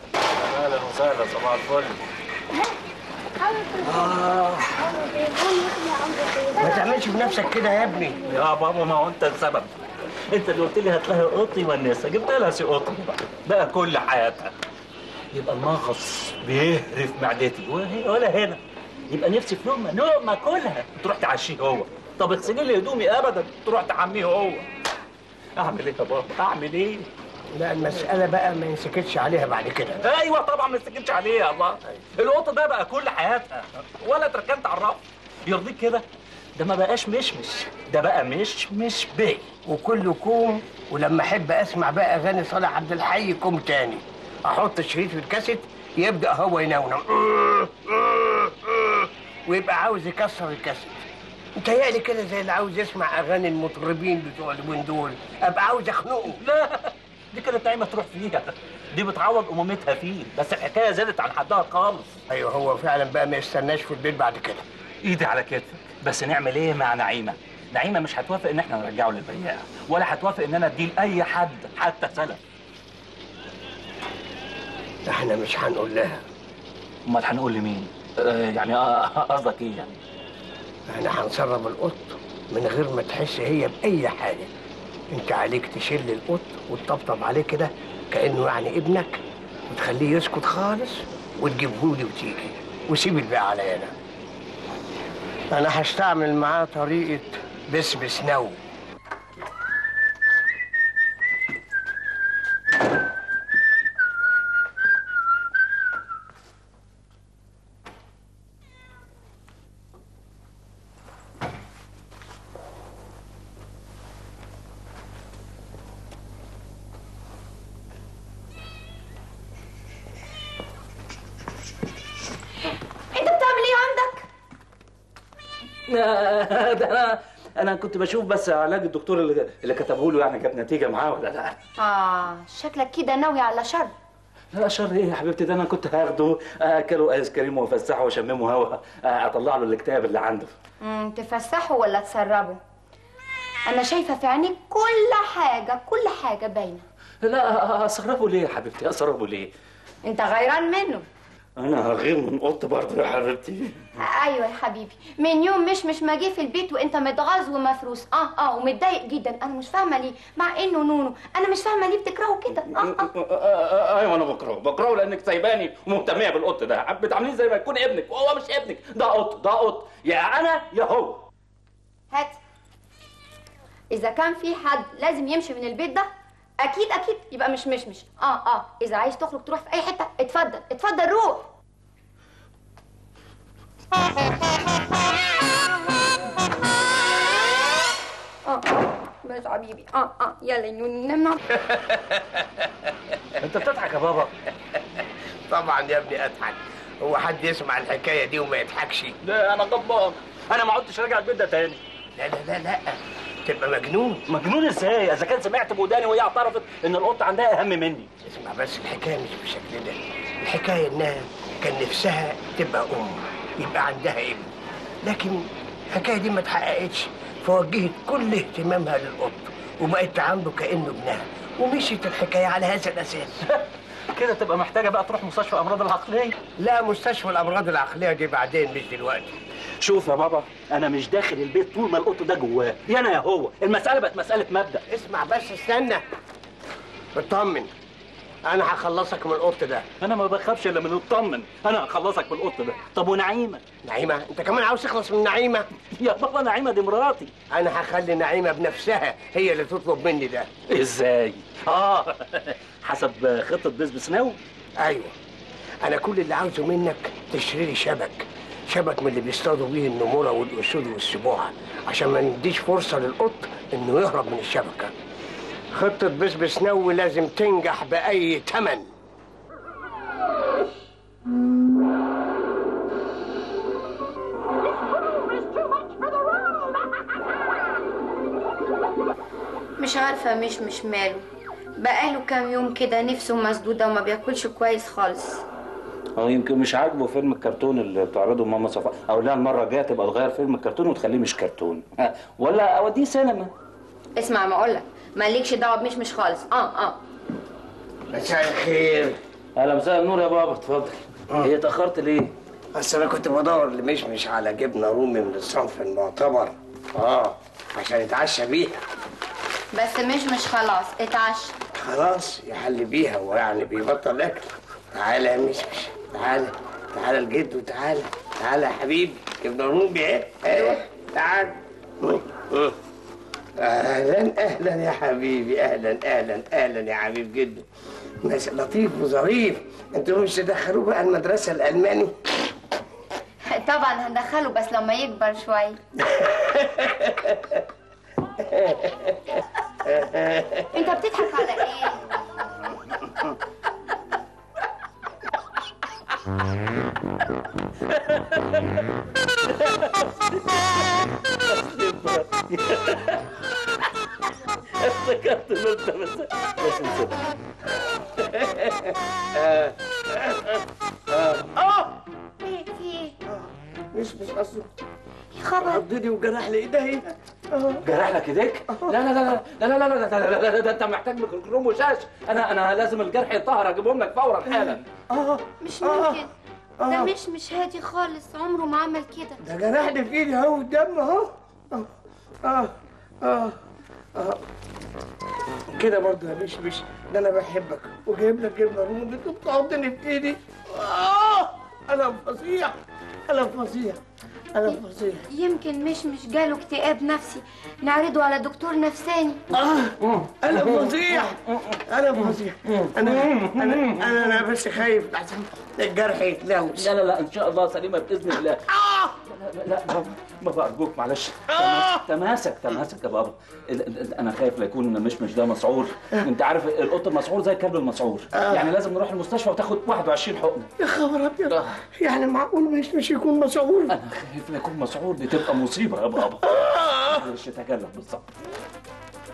اهلا وسهلا، صباح الفل. ما تعملش بنفسك كده يا ابني. يا بابا ما هو انت السبب. انت اللي قلت لي هات لها قطي والنسا، جبت لها سي قطي بقى كل حياتها. يبقى المغص بيهرف معدتي ولا هنا. يبقى نفسي في لقمه كلها تروح تعشيه هو. طب اغسلي لي هدومي ابدا تروح تحميه هو. اعمل ايه يا بابا؟ اعمل ايه؟ لا المسألة بقى ما ينسكتش عليها بعد كده. ايوه طبعا ما ينسكتش عليها. الله، القطه ده بقى كل حياتها ولا اتركنت على الرف. يرضيك كده؟ ده ما بقاش مشمش، ده بقى مش بيه. وكله كوم. ولما احب اسمع بقى اغاني صالح عبد الحي كوم تاني، احط الشريط في الكاسيت يبدا هو ينونو ويبقى عاوز يكسر الكاسيت. متهيألي كده زي اللي عاوز يسمع اغاني المطربين بتوع اليومين دول، ابقى عاوز اخنقه. لا دي كانت نعيمه تروح فيها، دي بتعوض امومتها فيه، بس الحكايه زادت عن حدها خالص. ايوه هو فعلا بقى ما يستناش في البيت بعد كده. ايدي على كتفك، بس نعمل ايه مع نعيمه؟ نعيمه مش هتوافق ان احنا نرجعه للبياع، ولا هتوافق ان انا اديه لاي حد حتى سلف. احنا مش هنقول لها. امال هنقول لمين؟ يعني قصدك ايه يعني؟ احنا هنسرب القط من غير ما تحس هي باي حاجه. انت عليك تشيل القط وتطبطب عليه كده كانه يعني ابنك، وتخليه يسكت خالص وتجيبهولي وتيجي، وسيب الباقي عليا انا هستعمل معاه طريقه بسبس نو. ده انا كنت بشوف بس علاج الدكتور اللي كتبه له، يعني جاب نتيجه معاه ولا لا؟ شكلك كده ناوي على شر. لا شر ايه يا حبيبتي، ده انا كنت هاخده اكله ايس كريم وافسحه واشممه هوا، اطلع له الكتاب اللي عنده. تفسحه ولا تسربه؟ انا شايفه في عينيك كل حاجه باينه. لا اسربه ليه يا حبيبتي، اسربه ليه؟ انت غيران منه. انا هغير من قط برضه يا حبيبتي. ايوه يا حبيبي، من يوم مش ما جه في البيت وانت متغاظ ومفروس ومتضايق جدا. انا مش فاهمه ليه، مع انه نونو انا مش فاهمه ليه بتكرهه كده. ايوه انا بكرهه لانك سايباني ومهتميه بالقط ده، بتعامليه زي ما يكون ابنك وهو مش ابنك، ده قط يا انا يا هو. هات، اذا كان في حد لازم يمشي من البيت ده اكيد يبقى مش اذا عايز تخرج تروح في اي حته اتفضل روح. بس حبيبي يلا ننام. انت بتضحك يا بابا؟ طبعا يا ابني اضحك، هو حد يسمع الحكايه دي وما يضحكش؟ لا انا غضبان، انا ما عدتش راجع البيت ده تاني. لا تبقى مجنون ازاي اذا كان سمعت بوداني وهي اعترفت ان القط عندها اهم مني؟ اسمع بس، الحكايه مش بالشكل ده، الحكايه انها كان نفسها تبقى يبقى عندها ابن، لكن الحكايه دي ما اتحققتش، فوجهت كل اهتمامها للقط وبقت تعامله كانه ابنها، ومشيت الحكايه على هذا الاساس. كده تبقى محتاجه بقى تروح مستشفى الامراض العقليه. لا، مستشفى الامراض العقليه دي بعدين مش دلوقتي. شوف يا بابا، انا مش داخل البيت طول ما القط ده جواه، يا انا يا هو، المساله بقت مساله مبدا. اسمع بس، استنى، اطمن، انا هخلصك من القط ده. انا ما بخافش الا من اطمن، انا هخلصك من القط ده. طب ونعيمه؟ نعيمه؟ انت كمان عاوز تخلص من نعيمه؟ يا بابا نعيمه دي مراتي. انا هخلي نعيمه بنفسها هي اللي تطلب مني ده. ازاي؟ حسب خطه بسناوي. ايوه، انا كل اللي عاوزه منك تشتري لي شبك من اللي بيصطادوا بيه النموره والاسود والسبوع، عشان ما نديش فرصه للقط انه يهرب من الشبكه. خطه بسناوي لازم تنجح باي ثمن. مش عارفه مش ماله، بقاله كام يوم كده نفسه مسدوده وما بياكلش كويس خالص. يمكن مش عاجبه فيلم الكرتون اللي بتعرضه ماما صفاء، او لا المره الجايه تبقى تغير فيلم الكرتون وتخليه مش كرتون، ولا اوديه سينما. اسمع ما اقولك، مالكش دعوه مش خالص. مساء الخير. اهلا، مساء النور يا بابا، اتفضل. هي اتاخرت ليه؟ بس انا كنت بدور لمشمش على جبنه رومي من الصنف المعتبر عشان يتعشى بيها. بس مش خلاص اتعشى. خلاص يحل بيها ويعني بيبطل اكل. تعالى يا مشمش، تعالى الجد، وتعالى يا حبيبي، جبنه رومي اهي. تعالى. اهلا يا حبيبي، اهلا يا حبيب جدو. ناس لطيف وظريف. انتوا مش تدخلوه بقى المدرسه الالماني؟ طبعا هندخله بس لما يكبر شويه. انت بتضحك على ايه؟ افتكرت ان انت بس نسيت. مش قصده. يا خبر، عضني وجرح لي ايديا. جرح لك ايديك؟ لا ده انت محتاج ميكروكروم وشاش. انا لازم الجرح يطهر، اجيبهم لك فورا حالا. مش ممكن، ده مش هادي خالص، عمره ما عمل كده. ده جرحني في ايدي اهو، الدم اهو. كده برضه يا مش ده انا بحبك وجايب لك جبنه رومي وبتعضني في ايدي. انا فظيع. يمكن مش جاله اكتئاب نفسي، نعرضه على دكتور نفساني. انا فظيع. انا بس خايف لحسن الجرح يتلوث. لا ان شاء الله سليمه باذن الله. لا بابا ارجوك معلش. تماسك يا بابا. انا خايف لا يكون مش ده مسعور. انت عارف القط المسعور زي الكلب المسعور، يعني لازم نروح المستشفى وتاخد 21 حقنه. يا خبر ابيض، يعني معقول مش يكون مسعور؟ انا خايف لا يكون مسعور، دي تبقى مصيبه يا بابا. معلش تجلب بالظبط.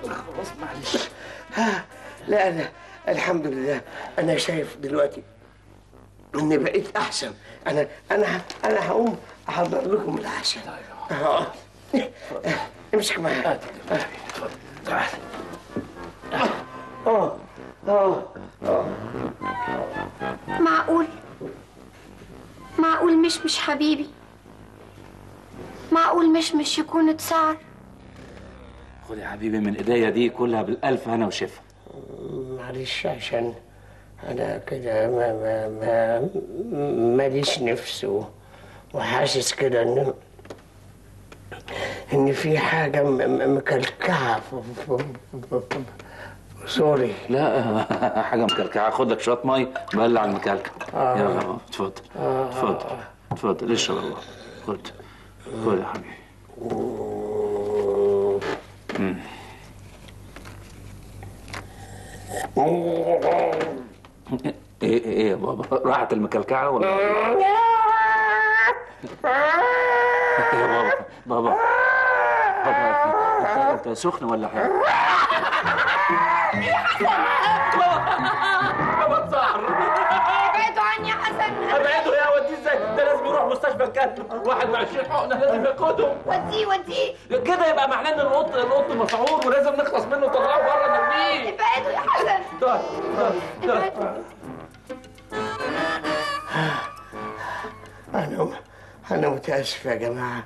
خلاص معلش. لا الحمد لله. انا شايف دلوقتي اني بقيت احسن. انا هقوم احضر لكم العشاء. امسك معايا. تعال. معقول مش حبيبي؟ معقول مش يكون اتسعر؟ خد يا حبيبي من ايديا دي كلها بالالف هنا وشفا. معلش عشان انا كده ماليش نفس وحاسس كده ان في حاجه مكلكعه في سوري. لا حاجه مكلكعه. خد لك شويه ميه بلع المكلكع. يلا بابا اتفضل. اتفضل اشرب الله. خد يا حبيبي. ايه يا بابا راحت المكلكعه ولا ايه يا بابا انت سخن ولا حاجه؟ بابا اتسعر. ابعدوا عني يا حسن. ابعدوا يا وديه ازاي؟ ده لازم يروح مستشفى الكلب. 21 حقنه لازم ياخدهم. وديه كده يبقى معناه ان القط مسعور ولازم نخلص منه وطلعه بره نرميه. ابعدوا يا حسن. أنا متأسف يا جماعة.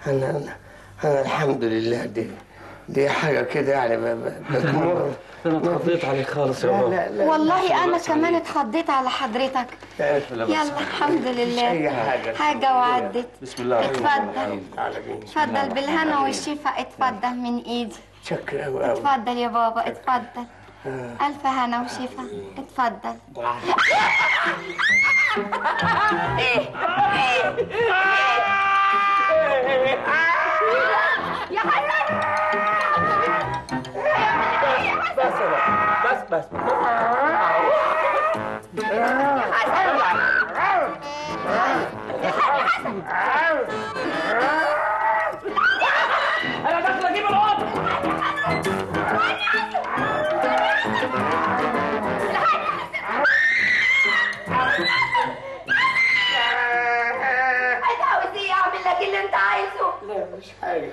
أنا الحمد لله دي حاجة كده يعني بتمر. أنا اتخضيت عليك خالص يا بابا. لا والله أنا كمان اتخضيت على حضرتك. يلا الحمد لله. أي حاجة وعدت. بسم الله الرحمن الرحيم. اتفضل بالهنا والشفا. اتفضل من إيدي. شكرا أوي. اتفضل يا بابا اتفضل. ألف هنا وشفا. اتفضل. يا حسن. بس انا داخل اجيب القط. عاوز ايه؟ اعمل لك اللي انت عايزه. لا مش حاجة.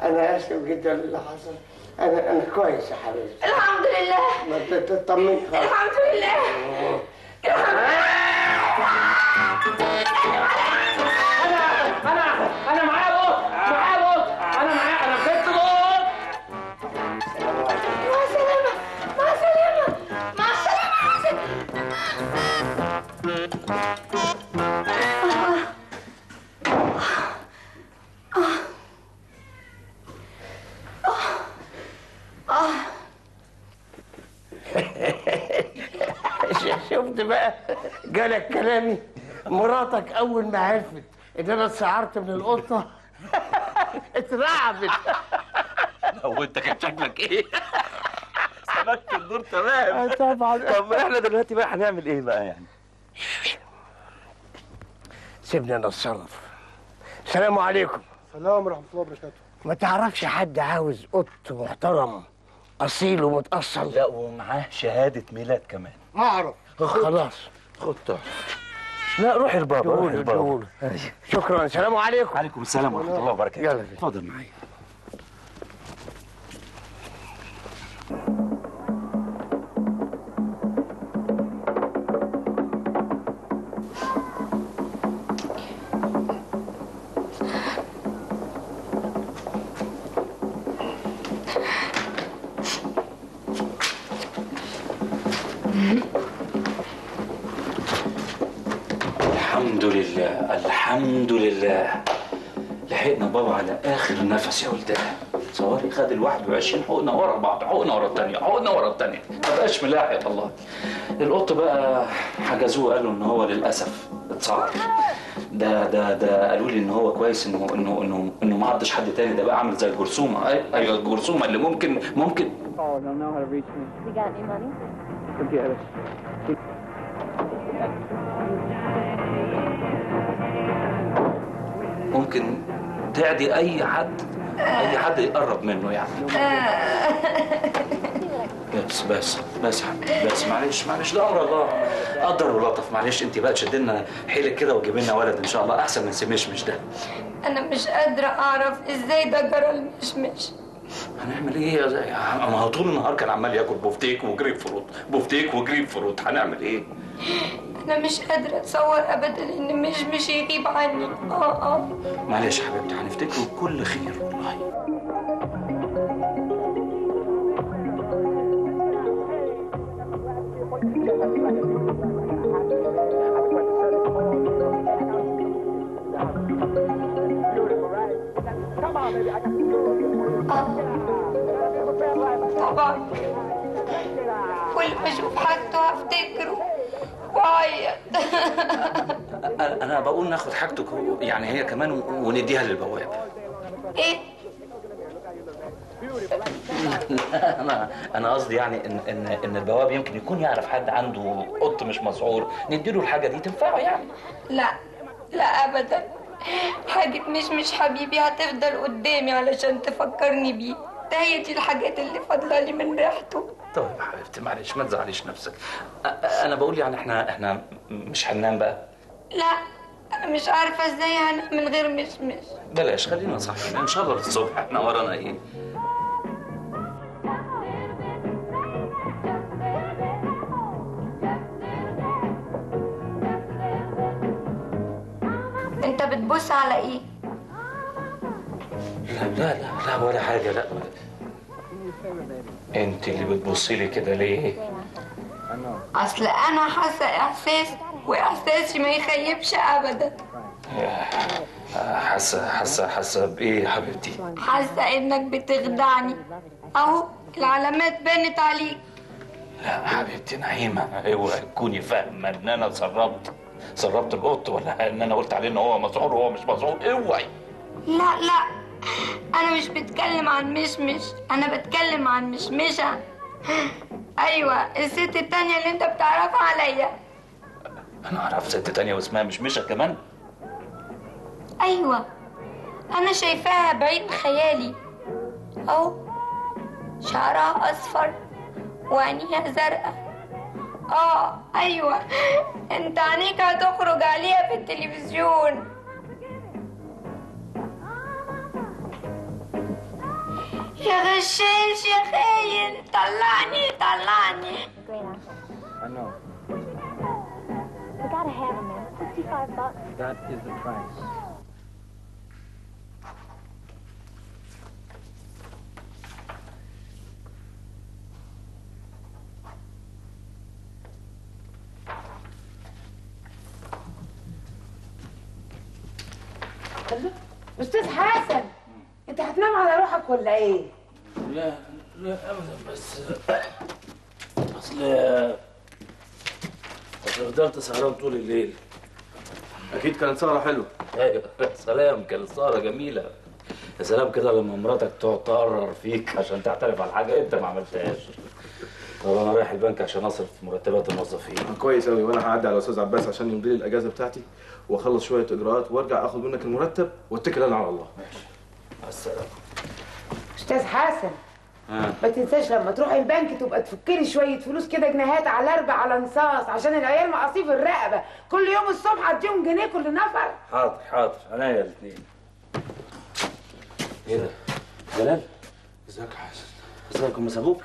أنا آسف جدا اللي حصل. أنا كويس يا حبيبتي. الحمد لله. ما تطمني خالص. الحمد لله. انا معايا القط. انا مسكت القط. مع السلامة. مع السلامة حسن. شفت بقى جالك كلامي. مراتك اول ما عرفت ان انا اتسعرت من القطه اترعبت. هو انت كان شكلك ايه؟ سلكت الدور تمام. طبعا. طب احنا دلوقتي بقى هنعمل ايه بقى يعني؟ سيبني انا اتصرف. السلام عليكم. السلام ورحمه الله وبركاته. ما تعرفش حد عاوز قط محترم اصيل ومتأصل؟ لا ومعاه شهاده ميلاد كمان. اعرف. خلاص خد. لا روح البابا. روح البابا. شكرا. السلام عليكم. وعليكم السلام ورحمه الله وبركاته. يلا اتفضل معايا. الحمد لله لحقنا بابا على اخر نفس يا ولدان. صوري خد ال 21 حقنه ورا بعض، حقنه ورا الثانيه، ما بقاش ملاحق والله. القط بقى حجزوه، قالوا ان هو للاسف اتسعر. ده قالوا لي ان هو كويس انه ما عضش حد تاني. ده بقى عامل زي الجرثومه. ايوه الجرثومه اللي ممكن ممكن تعدي اي حد يقرب منه يعني. بس يا حبيبي، بس معلش ده امر الله قدر ولطف. معلش انت بقى تشد لنا حيلك كده وتجيب لنا ولد ان شاء الله احسن من سمشمش ده. انا مش قادره اعرف ازاي ده جرى المشمش. هنعمل ايه ما هو طول النهار كان عمال ياكل بفتيك وجريب فروت، بفتيك وجريب فروت، هنعمل ايه؟ انا مش قادره اتصور ابدا ان مش يغيب عني. معلش يا حبيبتي هنفتكره بكل خير والله. طبعا كل ما اشوف حاجته هفتكره واعيط. انا بقول ناخد حاجتك يعني هي كمان ونديها للبواب. ايه؟ انا قصدي يعني ان البواب يمكن يكون يعرف حد عنده قط مش مسعور، نديله الحاجه دي تنفعه يعني. لا ابدا، حاجة مش حبيبي هتفضل قدامي علشان تفكرني بيه. ده هي دي الحاجات اللي فاضله لي من ريحته. طيب يا حبيبتي معلش ما تزعليش نفسك. انا بقول يعني احنا مش هننام بقى. لا انا مش عارفه ازاي هنام من غير مشمش. بلاش خلينا صاحيين ان شاء الله للصبح، احنا ورانا ايه؟ انت بتبص على ايه؟ لا ولا حاجه. لا انت اللي بتبصي لي كده ليه؟ اصل انا حاسه احساس واحساسي ما يخيبش ابدا. حاسه بايه يا حبيبتي؟ حاسه انك بتخدعني، اهو العلامات بانت عليك. لا حبيبتي نعيمه، اوعي تكوني فاهمه ان انا سربت القط ولا ان انا قلت عليه ان هو مسعور وهو مش مسعور. اوعي. لا انا مش بتكلم عن مشمش، انا بتكلم عن مشمشه. ايوه الست التانية اللي انت بتعرفها عليا. انا اعرف ست تانية واسمها مشمشه كمان؟ ايوه انا شايفاها بعين خيالي اهو، شعرها اصفر وعينيها زرقاء. ايوه انت عينيك هتخرج عليها في التلفزيون. يا غشاش يا خاين، طلعني. I know. We gotta have him, man. $65. That is the price. أستاذ حسن، أنت هتنام على روحك ولا إيه؟ لا ابدا، بس اصل فضلت سهران طول الليل. اكيد كانت سهره حلوه. ايوه يا سلام، كانت سهره جميله. يا سلام كده لما مراتك تقعد تقرر فيك عشان تعترف على حاجه انت ما عملتهاش. طب انا رايح البنك عشان اصرف مرتبات الموظفين. كويس قوي، وانا هعدي على الاستاذ عباس عشان يمضي لي الاجازه بتاعتي واخلص شويه اجراءات وارجع اخد منك المرتب واتكل انا على الله. ماشي مع السلامه. أستاذ حسن، ما تنساش لما تروح البنك تبقى تفكلي شويه فلوس كده جنيهات على 4 على نصاص، عشان العيال مقاصيف الرقبه، كل يوم الصبح اديهم جنيه كل نفر. حاضر عينيا الاثنين. ايه ده؟ جلال؟ ازيك يا حسن؟ ازيكم سابوك؟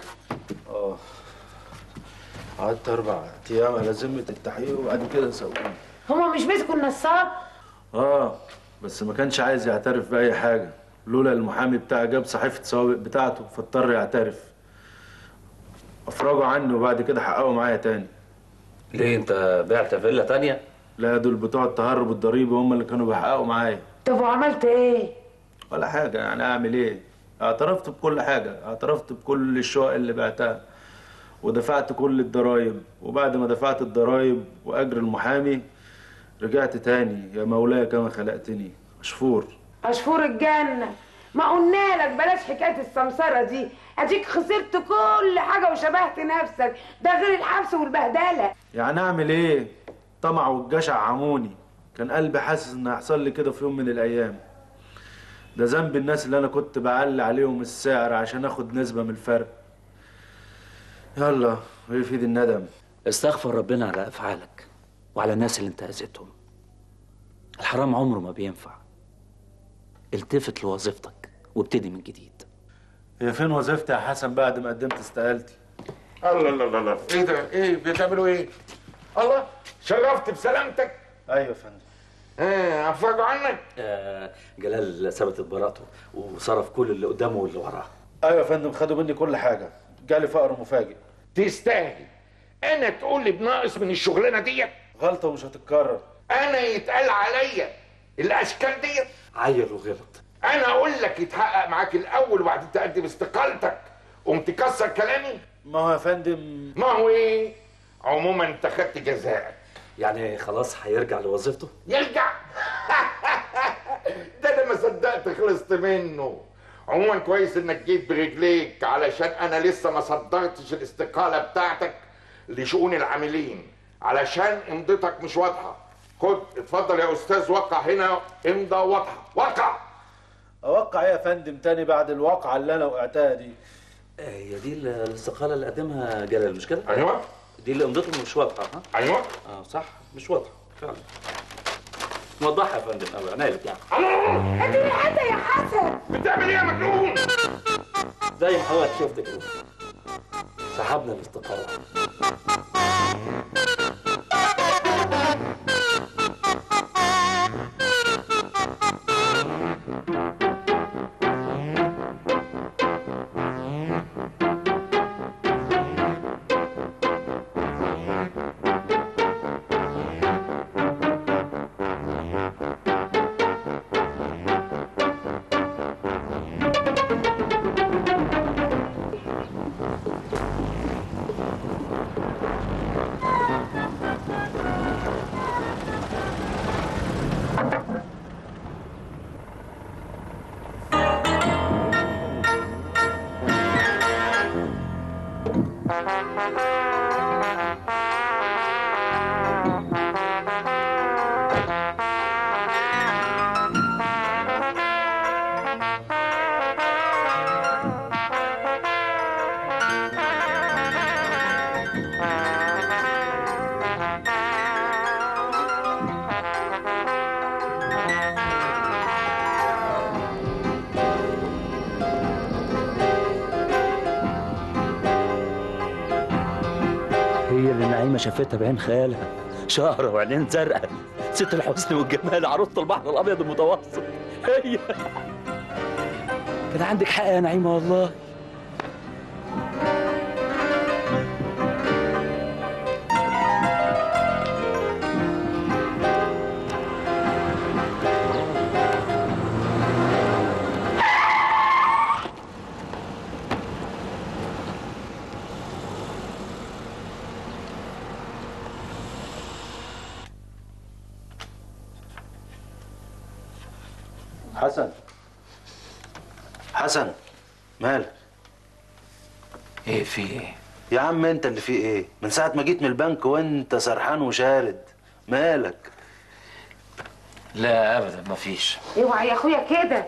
قعدت 4 ايام على ذمه التحقيق وبعد كده سووني. هما مش مسكوا النصاب؟ بس ما كانش عايز يعترف باي حاجه، لولا المحامي بتاعي جاب صحيفه سوابق بتاعته فاضطر يعترف. افرجوا عني وبعد كده حققوا معايا تاني. ليه انت بعت فيلا تانية؟ لا دول بتوع التهرب الضريبي هم اللي كانوا بيحققوا معايا. طب وعملت ايه؟ ولا حاجه، يعني اعمل ايه؟ اعترفت بكل حاجه، اعترفت بكل الشقق اللي بعتها ودفعت كل الضرايب، وبعد ما دفعت الضرايب واجر المحامي رجعت تاني يا مولاي كما خلقتني عشفور الجنه. ما قلنا لك بلاش حكايه السمسره دي، اديك خسرت كل حاجه وشبهت نفسك، ده غير الحبس والبهدله. يعني اعمل ايه؟ طمع والجشع عموني، كان قلبي حاسس ان هيحصل لي كده في يوم من الايام. ده ذنب الناس اللي انا كنت بعلي عليهم السعر عشان اخد نسبه من الفرق. يلا ويفيد الندم. استغفر ربنا على افعالك وعلى الناس اللي انت اذيتهم. الحرام عمره ما بينفع. التفت لوظيفتك وابتدي من جديد. هي فين وظيفتي يا حسن بعد ما قدمت استقالتي؟ الله الله الله الله، ايه ده؟ ايه بتعملوا ايه؟ الله، شرفت بسلامتك. ايوه يا فندم. عفاكوا عنك؟ جلال ثبتت براءته وصرف كل اللي قدامه واللي وراه. ايوه يا فندم، خدوا مني كل حاجه، جالي فقر مفاجئ. تستاهل. انا تقول لي بناقص من الشغلانه ديت؟ غلطه ومش هتتكرر. انا يتقال عليا الاشكال ديت؟ عيل وغلط. انا اقول لك يتحقق معاك الاول وبعدين تقدم استقالتك. قمت تكسر كلامي؟ ما هو يا فندم. ما هو ايه؟ عموما انت خدت جزاءك. يعني خلاص هيرجع لوظيفته؟ يرجع؟ ده انا ما صدقت خلصت منه. عموما كويس انك جيت برجليك، علشان انا لسه ما صدرتش الاستقاله بتاعتك لشؤون العاملين، علشان امضتك مش واضحه. خد اتفضل يا استاذ، وقع هنا امضه واضحه. وقع. اوقع ايه يا فندم تاني بعد الواقعه اللي انا وقعتها دي؟ هي دي الاستقاله اللي قدمها جلال مش كده؟ ايوه. دي اللي امضته مش واضحه. ها؟ ايوه. صح، مش واضحه فعلا. وضحها يا فندم قوي، انا لك يعني. انت يا حسن بتعمل ايه يا مجنون؟ زي ما حضرتك شفت كده سحبنا الاستقاله. نعيمة شافتها بعين خيالها، شقرة وعينين زرقاء، ست الحسن والجمال، عروسة البحر الأبيض المتوسط. هي كان عندك حق يا نعيمة والله. حسن مالك؟ ايه في ايه؟ يا عم انت اللي فيه ايه؟ من ساعة ما جيت من البنك وانت سرحان وشارد، مالك؟ لا ابدا مفيش. اوعى يا اخويا كده.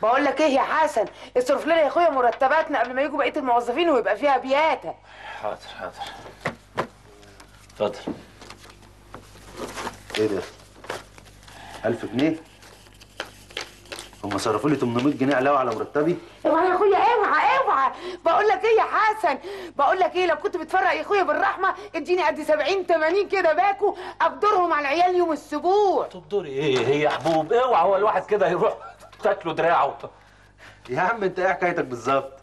بقول لك ايه يا حسن، اصرف لنا يا اخويا مرتباتنا قبل ما يجوا بقية الموظفين ويبقى فيها بياتا. حاضر حاضر. اتفضل. ايه ده؟ 1000 جنيه؟ هم صرفوا لي 800 جنيه علاوه على مرتبي؟ اوعى يا اخويا، اوعى اوعى. بقول لك ايه يا حسن، بقول لك ايه، لو كنت بتفرق يا اخويا بالرحمه اديني قد 70 80 كده باكو ابدرهم على العيال يوم الاسبوع. تبدري ايه؟ هي حبوب، اوعى هو الواحد كده يروح تاكله دراعه. يا عم انت ايه حكايتك بالظبط؟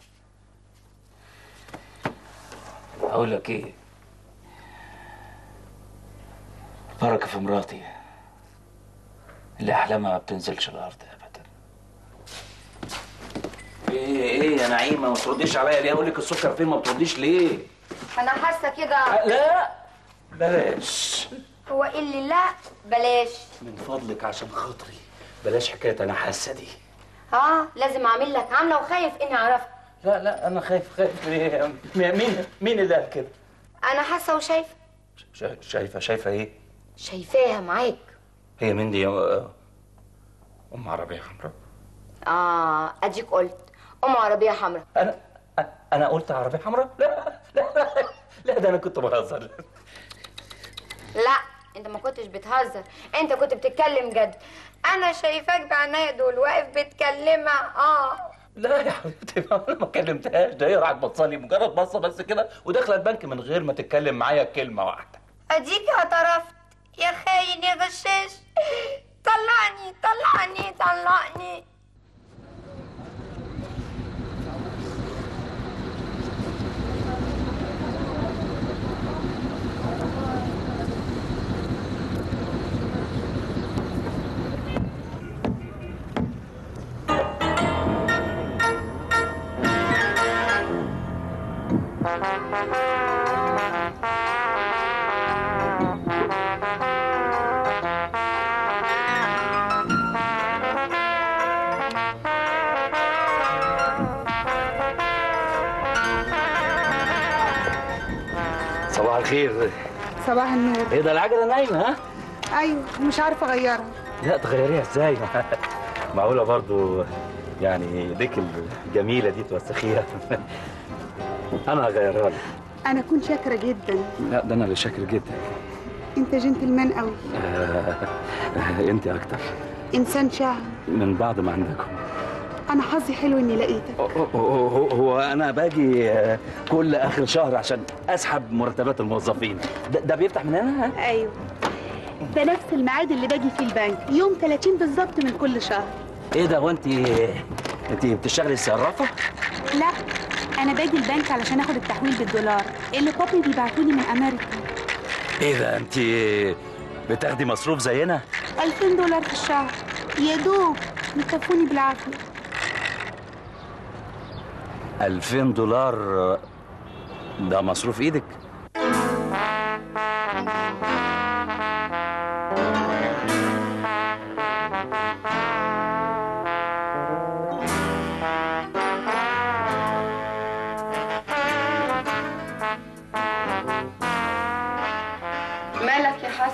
اقول لك ايه؟ بركه في مراتي اللي احلامها ما بتنزلش الارض ابدا. ايه يا نعيمه ما ترديش عليا ليه؟ اقول لك السكر فين ما بترديش ليه؟ انا حاسه كده. لا بلاش. هو إيه اللي لا بلاش؟ من فضلك عشان خاطري بلاش حكايه انا حاسه دي. لازم اعمل لك عامله وخايف اني اعرفها. لا انا خايف ليه؟ مين اللي قال كده؟ انا حاسه وشايفه. شايفه ايه؟ شايفاها معاك. هي مين دي؟ ام عربيه حمراء. اديك قلت ام عربيه حمراء. انا قلت عربيه حمراء؟ لا ده انا كنت بهزر. لا انت ما كنتش بتهزر، انت كنت بتتكلم جد. انا شايفاك بعناية دول واقف بتكلمها. لا يا حبيبتي انا ما كلمتهاش، ده هي راحت بصلي مجرد بصه بس كده ودخلت البنك من غير ما تتكلم معايا كلمه واحده. اديك اعترفت يا خاين يا غشاش. طلعني طلعني طلعني. صباح الخير. صباح النور. ايه ده العجله نايمه ها؟ ايوه مش عارفه اغيرها. لا تغيريها ازاي؟ معقوله برضو يعني ايديك الجميله دي توسخيها؟ انا هغيرها لك. انا كنت شاكره جدا. لا ده انا اللي شاكر جدا. انت جنتلمان قوي. انت اكتر. انسان شهم. من بعد ما عندكم. انا حظي حلو اني لقيتك. هو انا باجي كل اخر شهر عشان اسحب مرتبات الموظفين. ده بيفتح من هنا؟ ايوه ده نفس الميعاد اللي باجي فيه البنك، يوم 30 بالظبط من كل شهر. ايه ده وانت بتشتغلي الصرافه؟ لا انا باجي البنك علشان اخد التحويل بالدولار اللي بابي بيبعتولي من امريكا. ايه ده انت بتاخدي مصروف زينا؟ 2000 دولار في الشهر يا دوب يكفوني بالعافيه. 2000 دولار ده مصروف ايدك؟ مالك يا حسن؟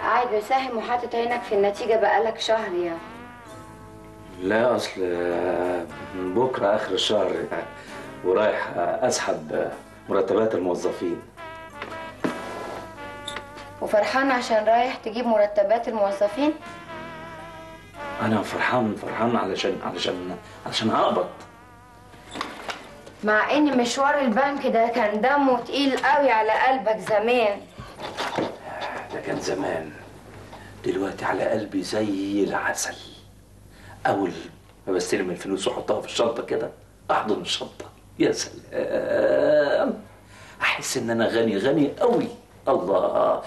قاعد مساهم وحاطط عينك في النتيجة بقالك شهر يعني. لا اصل بكره اخر الشهر ورايح اسحب مرتبات الموظفين. وفرحان عشان رايح تجيب مرتبات الموظفين؟ انا فرحان علشان هقبض. مع ان مشوار البنك ده كان دمه تقيل قوي على قلبك زمان. ده كان زمان، دلوقتي على قلبي زي العسل. اول ما بستلم الفلوس واحطها في الشنطه كده احضن الشنطه، يا سلام، احس ان انا غني قوي. الله،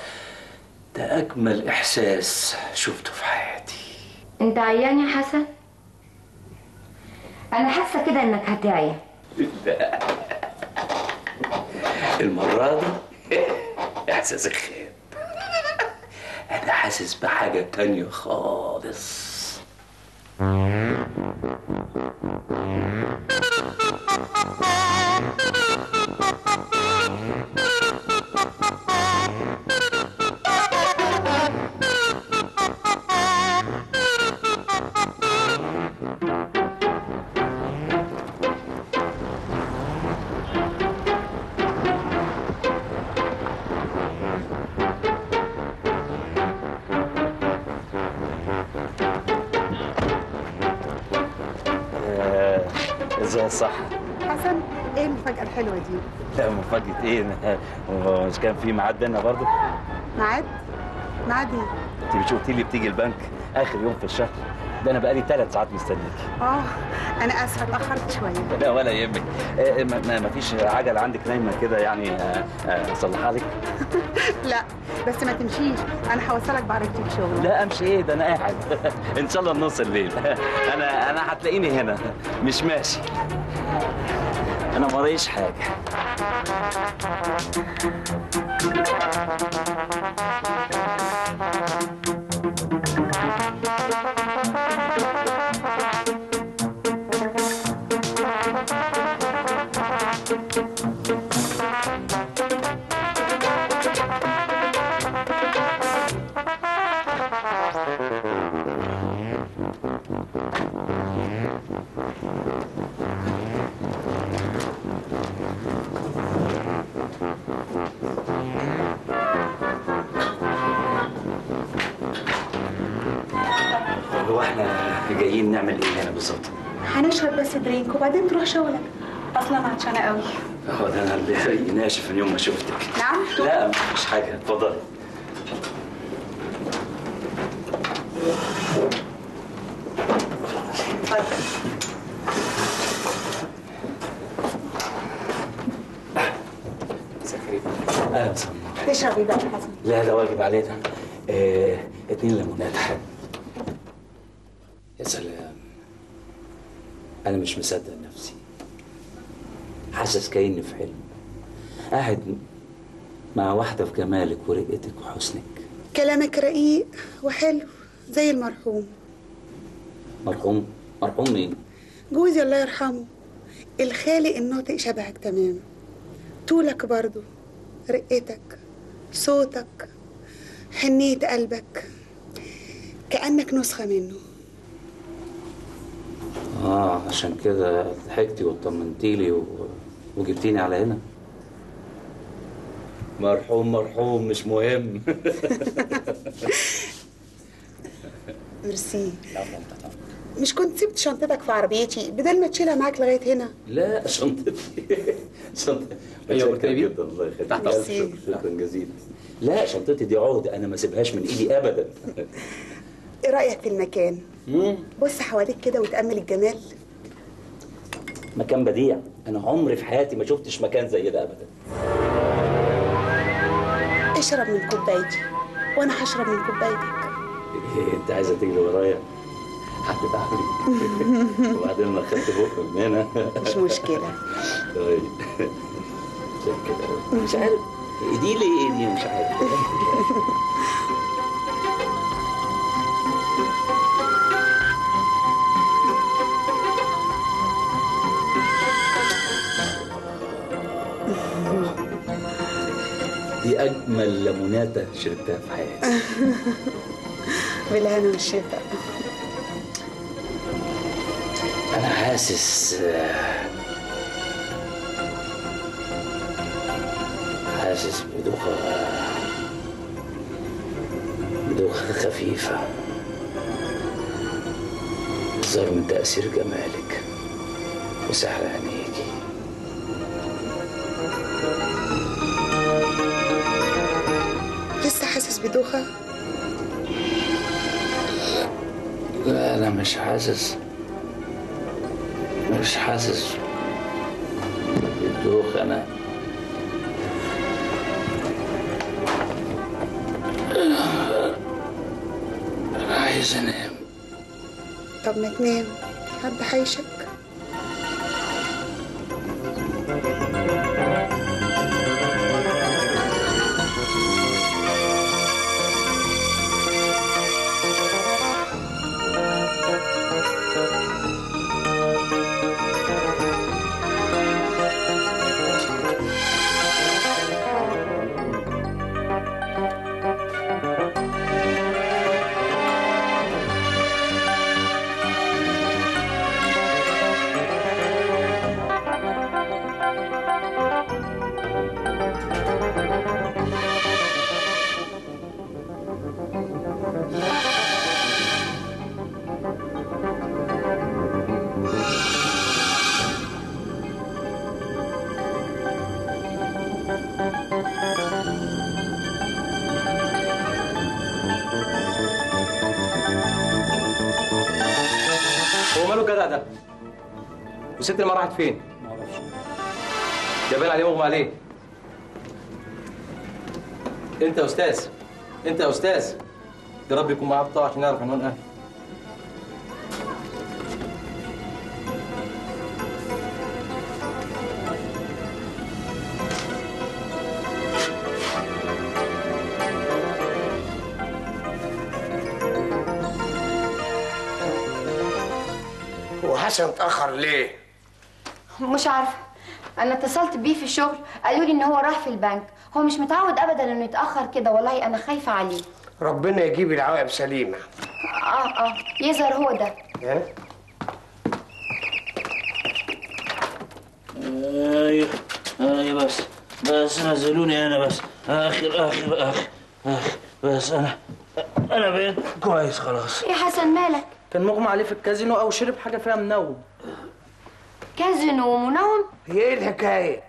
ده اجمل احساس شفته في حياتي. انت عيان يا حسن؟ انا حاسه كده انك هتعيا. المره دي احساسك خير. انا حاسس بحاجه تانية خالص. ازاي صح؟ حسن ايه المفاجأة الحلوة دي؟ لا مفاجأة ايه؟ مش كان في ميعاد بينا برضه؟ ميعاد؟ ميعاد ايه؟ انت مش قلتي لي بتيجي البنك اخر يوم في الشهر؟ ده انا بقالي 3 ساعات مستنيكي. انا اسفة اتأخرت شوية. لا ولا يهمك. ما فيش عجلة عندك نايمة كده يعني اصلحها لك؟ لا بس ما تمشيش، انا هوصلك بعربيتي الشغل. لا امشي ايه، ده انا قاعد ان شاء الله نص الليل. انا هتلاقيني هنا مش ماشي، انا ما ورايش حاجه. احنا جايين نعمل ايه هنا بالظبط؟ هنشرب بس درينك وبعدين تروح شغلك. اصلا انا عطشانه قوي. هو ده انا اللي ناشف من يوم ما شفتك. نعم؟ لا مش حاجه، اتفضلي. اهلا وسهلا. تشرب ايه بقى يا حسن؟ لا ده واجب علينا. 2 ليمونات. يا سلام، انا مش مصدق نفسي، حاسس كأني في حلم، قاعد مع واحده في جمالك ورقتك وحسنك. كلامك رقيق وحلو زي المرحوم. مرحوم؟ مرحوم مين؟ جوزي الله يرحمه، الخالق الناطق شبهك تمام، طولك برضو، رقتك، صوتك، حنية قلبك، كأنك نسخة منه. عشان كده ضحكتي وطمنتيلي وجبتيني على هنا. مرحوم مرحوم مش مهم. ميرسي. مش كنت سبت شنطتك في عربيتي بدل ما تشيلها معاك لغايه هنا؟ لا شنطتي شنطتي. ايوه شكرا جدا، الله يخليك. شكرا جزيلا. لا شنطتي دي عهد انا ما سيبهاش من ايدي ابدا. ايه رايك في المكان؟ بص حواليك كده وتامل الجمال. مكان بديع، انا عمري في حياتي ما شفتش مكان زي ده ابدا. اشرب من كوبايتي وانا هشرب من كوبايتك. انت عايزه تجري ورايا؟ هتتعبي. وبعدين ما خدت بق من هنا. مش مشكله. طيب مش عارف دي ليه دي، مش عارف. دي أجمل ليموناتة شربتها في حياتي. بالهنا والشفا. أنا حاسس بدوخة خفيفة، ظهر من تأثير جمالك وسحر عينيكي. لسه حاسس بدوخة؟ لا أنا مش حاسس بالدوخة. أنا عايز أنام. طب ما تنام، حد حيشك. هو ماله الجدع ده؟ والست اللي ما راحت فين؟ ما اعرفش. ده باين عليه مغمى عليه. انت يا استاذ، انت يا استاذ، يا رب يكون معاه بطاقه عشان نعرف عنوان اهله. وحسن اتأخر ليه؟ مش عارفه، انا اتصلت بيه في الشغل قالوا لي ان هو راح في البنك. هو مش متعود ابدا انه يتاخر كده، والله انا خايفه عليه. ربنا يجيب العواقب سليمة. يظهر هو ده. ايوه بس نزلوني انا بس اخر بس انا بقيت كويس خلاص. يا حسن مالك؟ كان مغمى عليه في الكازينو او شرب حاجه فيها منوم. كازينو ومنوم؟ هي ايه الحكايه؟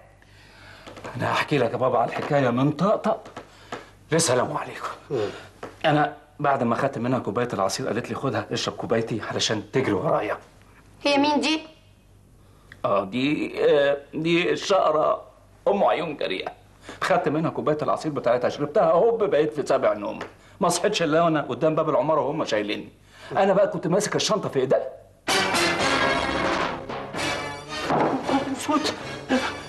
انا هحكي لك يا بابا على الحكايه من طقطق لسلام عليكم. انا بعد ما خدت منها كوبايه العصير قالت لي خدها اشرب كوبايتي علشان تجري ورايا. هي مين دي؟ دي الشقره ام عيون جريئه. خدت منها كوبايه العصير بتاعتها شربتها هوب بقيت في سابع نوم. ما صحيتش الا وانا قدام باب العماره وهم شايليني. انا بقى كنت ماسك الشنطه في ايديا.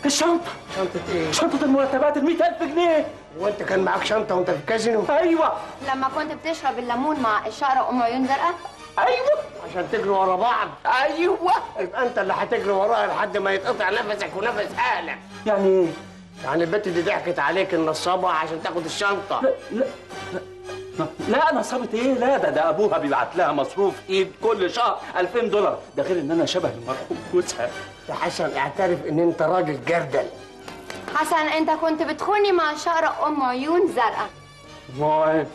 الشنطه شنطه ايه؟ شنطه المرتبات ال 100,000 جنيه. وانت كان معاك شنطه وانت في الكازينو؟ ايوه. لما كنت بتشرب الليمون مع الشقره ام عيون زرقاء؟ ايوه. عشان تجروا ورا بعض؟ ايوه. يبقى انت اللي هتجري وراها لحد ما يتقطع نفسك ونفس اهلك. يعني ايه؟ يعني البت دي ضحكت عليك النصابه عشان تاخد الشنطه. لا نصابة ايه؟ لا ده ابوها بيبعت لها مصروف ايد كل شهر $2000. ده غير ان انا شبه المرحوم جوزها. يا حسن اعترف ان انت راجل جردل. حسن انت كنت بتخوني مع الشقره ام عيون زرقاء. ما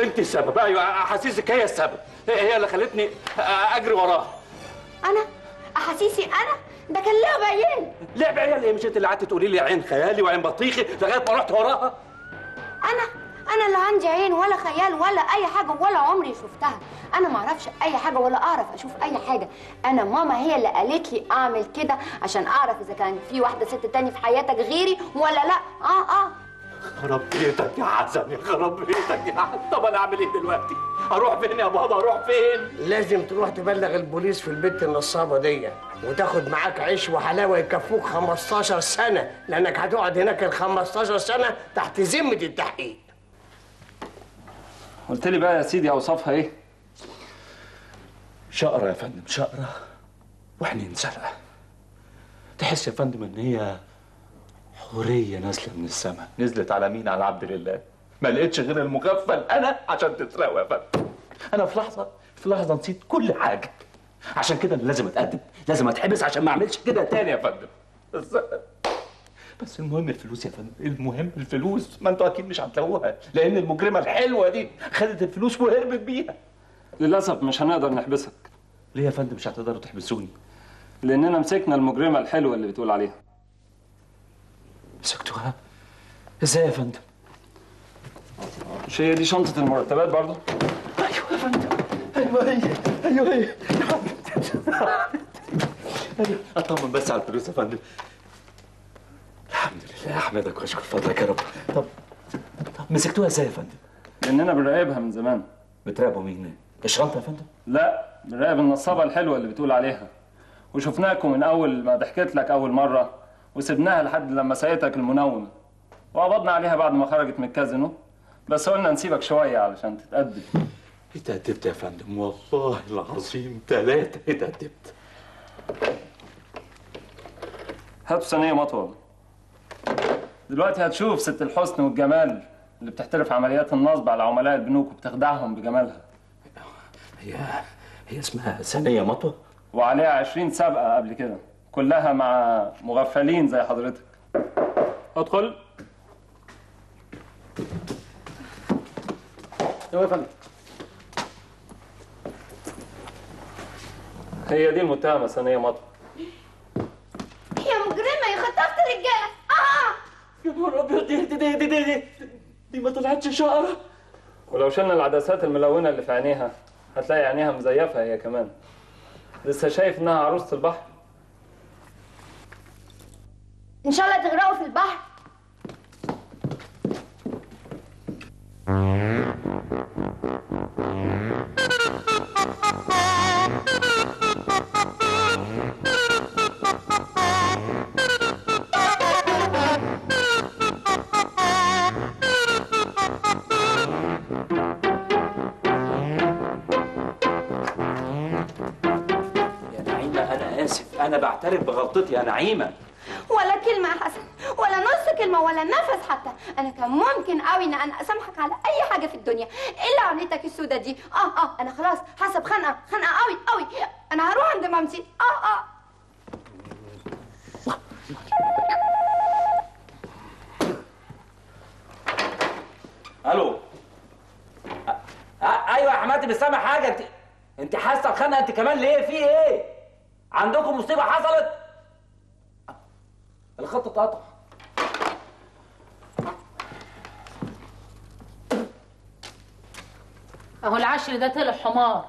انت السبب. ايوه احاسيسك هي السبب. هي اللي خلتني اجري وراها. انا؟ احاسيسي انا؟ ده كان لعب عيال. لعب عيال ايه؟ مش انت اللي قعدت تقولي لي عين خيالي وعين بطيخي لغايه ما رحت وراها؟ انا اللي عندي عين ولا خيال ولا اي حاجه ولا عمري شفتها. انا ما اعرفش اي حاجه ولا اعرف اشوف اي حاجه. انا ماما هي اللي قالت لي اعمل كده عشان اعرف اذا كان في واحده ست تاني في حياتك غيري ولا لا. خرب بيتك يا حسن، يا خرب بيتك يا حسن. طب انا اعمل ايه دلوقتي؟ اروح فين يا بابا؟ اروح فين؟ لازم تروح تبلغ البوليس في البت النصابه دي وتاخد معاك عيش وحلاوه يكفوك 15 سنه، لانك هتقعد هناك ال 15 سنه تحت ذمه التحقيق. قلت لي بقى يا سيدي اوصافها ايه؟ شقره يا فندم، شقره وعينين زرقاء. تحس يا فندم ان هي حوريه نازله من السماء. نزلت على مين؟ على عبد الله. ما لقيتش غير المغفل انا عشان تسرقه يا فندم. انا في لحظه نسيت كل حاجه. عشان كده انا لازم اتقدم، لازم اتحبس عشان ما اعملش كده تاني يا فندم. بس المهم الفلوس يا فندم، المهم الفلوس. ما انتوا اكيد مش هتلاقوها لان المجرمه الحلوه دي خدت الفلوس وهربت بيها. للاسف مش هنقدر نحبسك. ليه يا فندم مش هتقدروا تحبسوني؟ لاننا مسكنا المجرمه الحلوه اللي بتقول عليها. مسكتوها؟ ازاي يا فندم؟ مش هي دي شنطه المرتبات برضه؟ ايوه يا فندم، ايوه هي اطمن بس على الفلوس يا فندم. الحمد لله، احمدك واشكر فضلك يا رب. طب مسكتوها ازاي يا فندم؟ لاننا بنراقبها من زمان. بتراقبوا مين؟ الشنطه يا فندم؟ لا، بنراقب النصابه الحلوه اللي بتقول عليها. وشفناكم من اول ما ضحكت لك اول مره وسبناها لحد لما سقيتك المنومه. وقبضنا عليها بعد ما خرجت من الكازينو، بس قلنا نسيبك شويه علشان تتقدم. اتقدمت يا فندم والله العظيم 3 اتقدمت. هاتوا ثانيه مطول. دلوقتي هتشوف ست الحسن والجمال اللي بتحترف عمليات النصب على عملاء البنوك وبتخدعهم بجمالها. هي اسمها ثانية مطوة؟ وعليها 20 سابقة قبل كده، كلها مع مغفلين زي حضرتك. ادخل. ايوه يا فندم. هي دي المتهمة ثانية مطوة. هي مجرمه يا خطفت رجاله. يا نهار ابيض، دي ما طلعتش شقره. ولو شلنا العدسات الملونة اللي في عينيها هتلاقي عينيها مزيفة هي كمان. لسه شايف انها عروسة البحر. ان شاء الله تغرقوا في البحر. أنا بعترف بغلطتي يا نعيمة. ولا كلمة يا حسن، ولا نص كلمة، ولا نفس حتى. أنا كان ممكن قوي إن أنا أسامحك على أي حاجة في الدنيا إلا عملتك السودة دي. أنا خلاص حاسة بخنقة قوي قوي. أنا هروح عند مامتي. الو. ايوه يا حماتي، مش سامع حاجه. انت حاسه بخنقه انت كمان ليه؟ في ايه؟ عندكم مصيبه حصلت؟ الخط اتقطع. اهو العشر ده طلع حمار،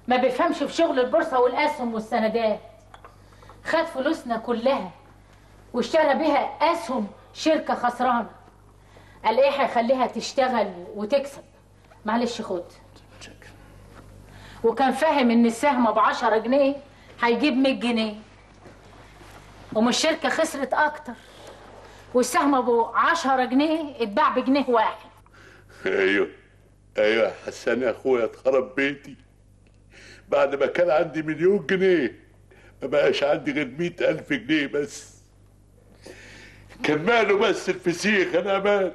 ما بيفهمش في شغل البورصه والاسهم والسندات. خد فلوسنا كلها واشترى بيها اسهم شركه خسرانه. قال ايه هيخليها تشتغل وتكسب؟ معلش خد. وكان فاهم ان السهم ب10 جنيه هيجيب 100 جنيه، ومش الشركه خسرت اكتر، والسهم ابو 10 جنيه اتباع بجنيه واحد. ايوه يا حسان يا اخويا، اتخرب بيتي بعد ما كان عندي 1,000,000 جنيه ما بقاش عندي غير 100,000 جنيه بس. كان ماله بس الفسيخ انا امان؟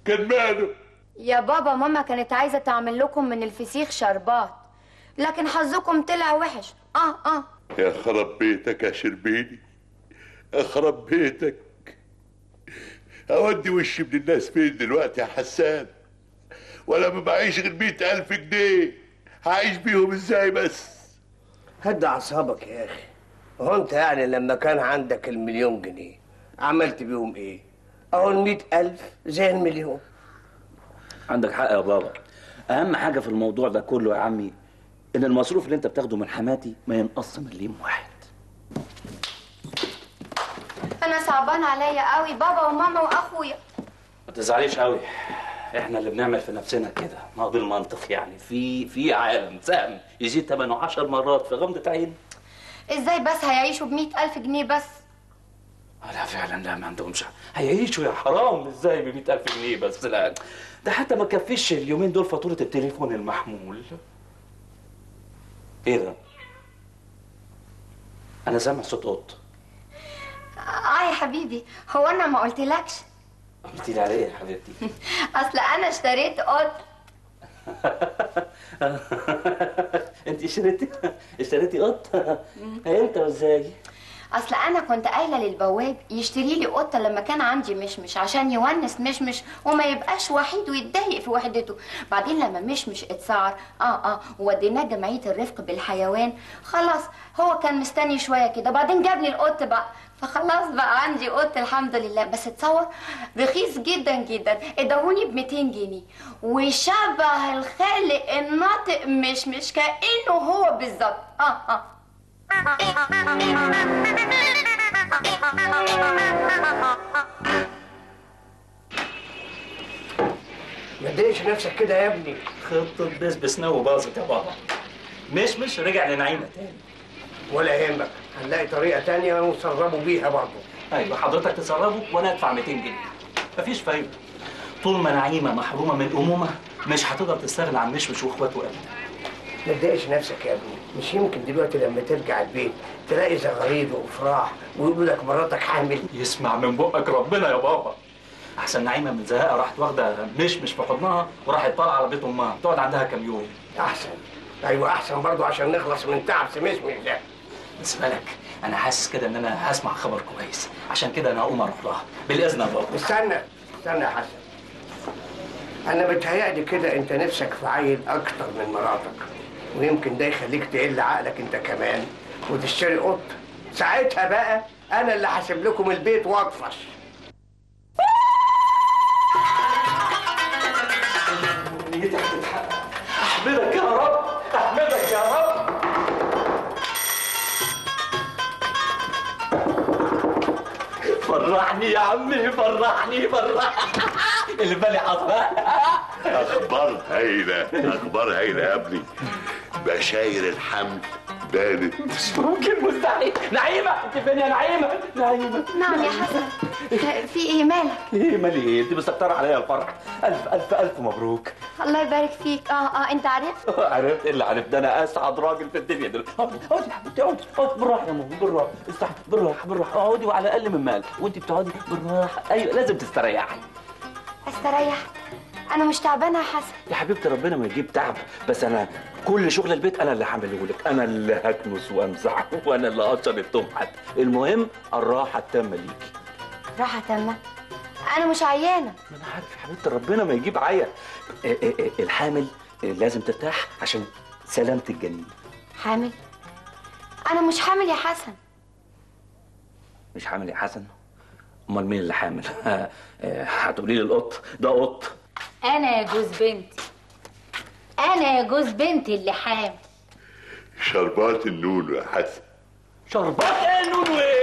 كان ماله؟ يا بابا ماما كانت عايزة تعمل لكم من الفسيخ شربات، لكن حظكم طلع وحش. يا خرب بيتك يا شربيني، يا خرب بيتك. اودي وشي من الناس فين دلوقتي يا حسان؟ ولا ما معيش غير 100,000 جنيه، هعيش بيهم ازاي بس؟ هدي اعصابك يا اخي. هو انت يعني لما كان عندك ال1,000,000 جنيه عملت بيهم ايه؟ اهو ال100,000 زي ال1,000,000. عندك حق يا بابا. اهم حاجه في الموضوع ده كله يا عمي ان المصروف اللي انت بتاخده من حماتي ما ينقص مليم واحد. انا صعبان عليا قوي بابا وماما واخويا. ما تزعليش قوي، احنا اللي بنعمل في نفسنا كده. ما هو بالمنطق يعني في عالم سهم يزيد ثمنه 10 مرات في غمضه عين. ازاي بس هيعيشوا ب100,000 جنيه بس؟ لا فعلا، لا ما عندهمش هيعيشوا يا حرام. ازاي ب100,000 جنيه بس؟ لا ده حتى ما كفيش اليومين دول فاتوره التليفون المحمول. ايه ده؟ انا سامع صوت قط. يا حبيبي، هو انا ما قلتلكش؟ قلتي لي على ايه يا حبيبتي؟ اصل انا اشتريت قط. انت اشتريتي قط؟ امتى وازاي؟ اصل انا كنت قايله للبواب يشتري لي قطه لما كان عندي مشمش عشان يونس مشمش وما يبقاش وحيد ويتضايق في وحدته. بعدين لما مشمش اتسعر ووديناه جمعيه الرفق بالحيوان، خلاص هو كان مستني شويه كده، بعدين جاب لي القط بقى، فخلاص بقى عندي قط الحمد لله. بس اتصور رخيص جدا جدا، ادهوني ب200 جنيه وشبه الخالق الناطق مشمش كانه هو بالظبط. ما تضايقش نفسك كده يا ابني. خطة بس نو باظت يا بابا. مش رجع لنعيمة تاني. ولا يهمك، هنلاقي طريقة تانية ونسربوا بيها برضه. ايوه حضرتك تسربه وانا ادفع 200 جنيه. مفيش فايدة. طول ما نعيمة محرومة من الأمومة مش هتقدر تستغنى عن مشمش واخواته ابدا. ما تضايقش نفسك يا ابني، مش يمكن دلوقتي لما ترجع البيت تلاقي زغاريد وافراح ويقولوا لك مراتك حامل؟ يسمع من بقك ربنا يا بابا. احسن نعيمة من زهقها راحت واخدة مشمش في حضنها وراحت طالعة على بيت امها تقعد عندها كام يوم. احسن. ايوه احسن برضه عشان نخلص من تعب سمسمس ده. بس بالك انا حاسس كده ان انا هسمع خبر كويس، عشان كده انا هقوم اروح لها بالاذن يا بابا. استنى يا حسن، انا بتهيألي كده انت نفسك في عيل اكتر من مراتك، ويمكن ده يخليك تقل عقلك انت كمان وتشتري قط. ساعتها بقى انا اللي هسيب لكم البيت واطفش. نيتك هتتحقق. احمدك يا رب، احمدك يا رب. فرحني يا عمي، فرحني اللي بالي حصل. اخبار هايله، اخبار هايله يا ابني. بشاير الحمل بانت. مش ممكن، مستحيل. نعيمة انت فين يا نعيمة؟ نعيمة. نعم يا حسن، في ايه مالك؟ ايه مالي ايه؟ انت مستكترة عليا الفرح. الف الف الف مبروك. الله يبارك فيك. انت عرفت؟ عرفت؟ ايه اللي عرفت؟ ده انا اسعد راجل في الدنيا دلوقتي. اقعدي يا حبيبتي، اقعدي بالراحه يا ماما، بالراحه. استحي بالراحه اقعدي، وعلى الاقل من مال وانت بتقعدي بالراحه. ايوه لازم تستريحي. استريح؟ انا مش تعبانه يا حسن. يا حبيبتي ربنا ما يجيب تعب، بس انا كل شغل البيت انا اللي هعمله لك، انا اللي هكنس وامسح وانا اللي هقشر التمحت. المهم الراحه التامه ليكي. راحه تامه؟ انا مش عيانه. ما انا عارف يا حبيبتي ربنا ما يجيب عيا. الحامل لازم ترتاح عشان سلامة الجنين. حامل؟ انا مش حامل يا حسن. مش حامل يا حسن؟ امال مين اللي حامل؟ هتقولي لي القط؟ ده قط. انا يا جوز بنتي، انا يا جوز بنتي اللي حامل. شربات النونو يا حسن. شربات ايه النونو ايه؟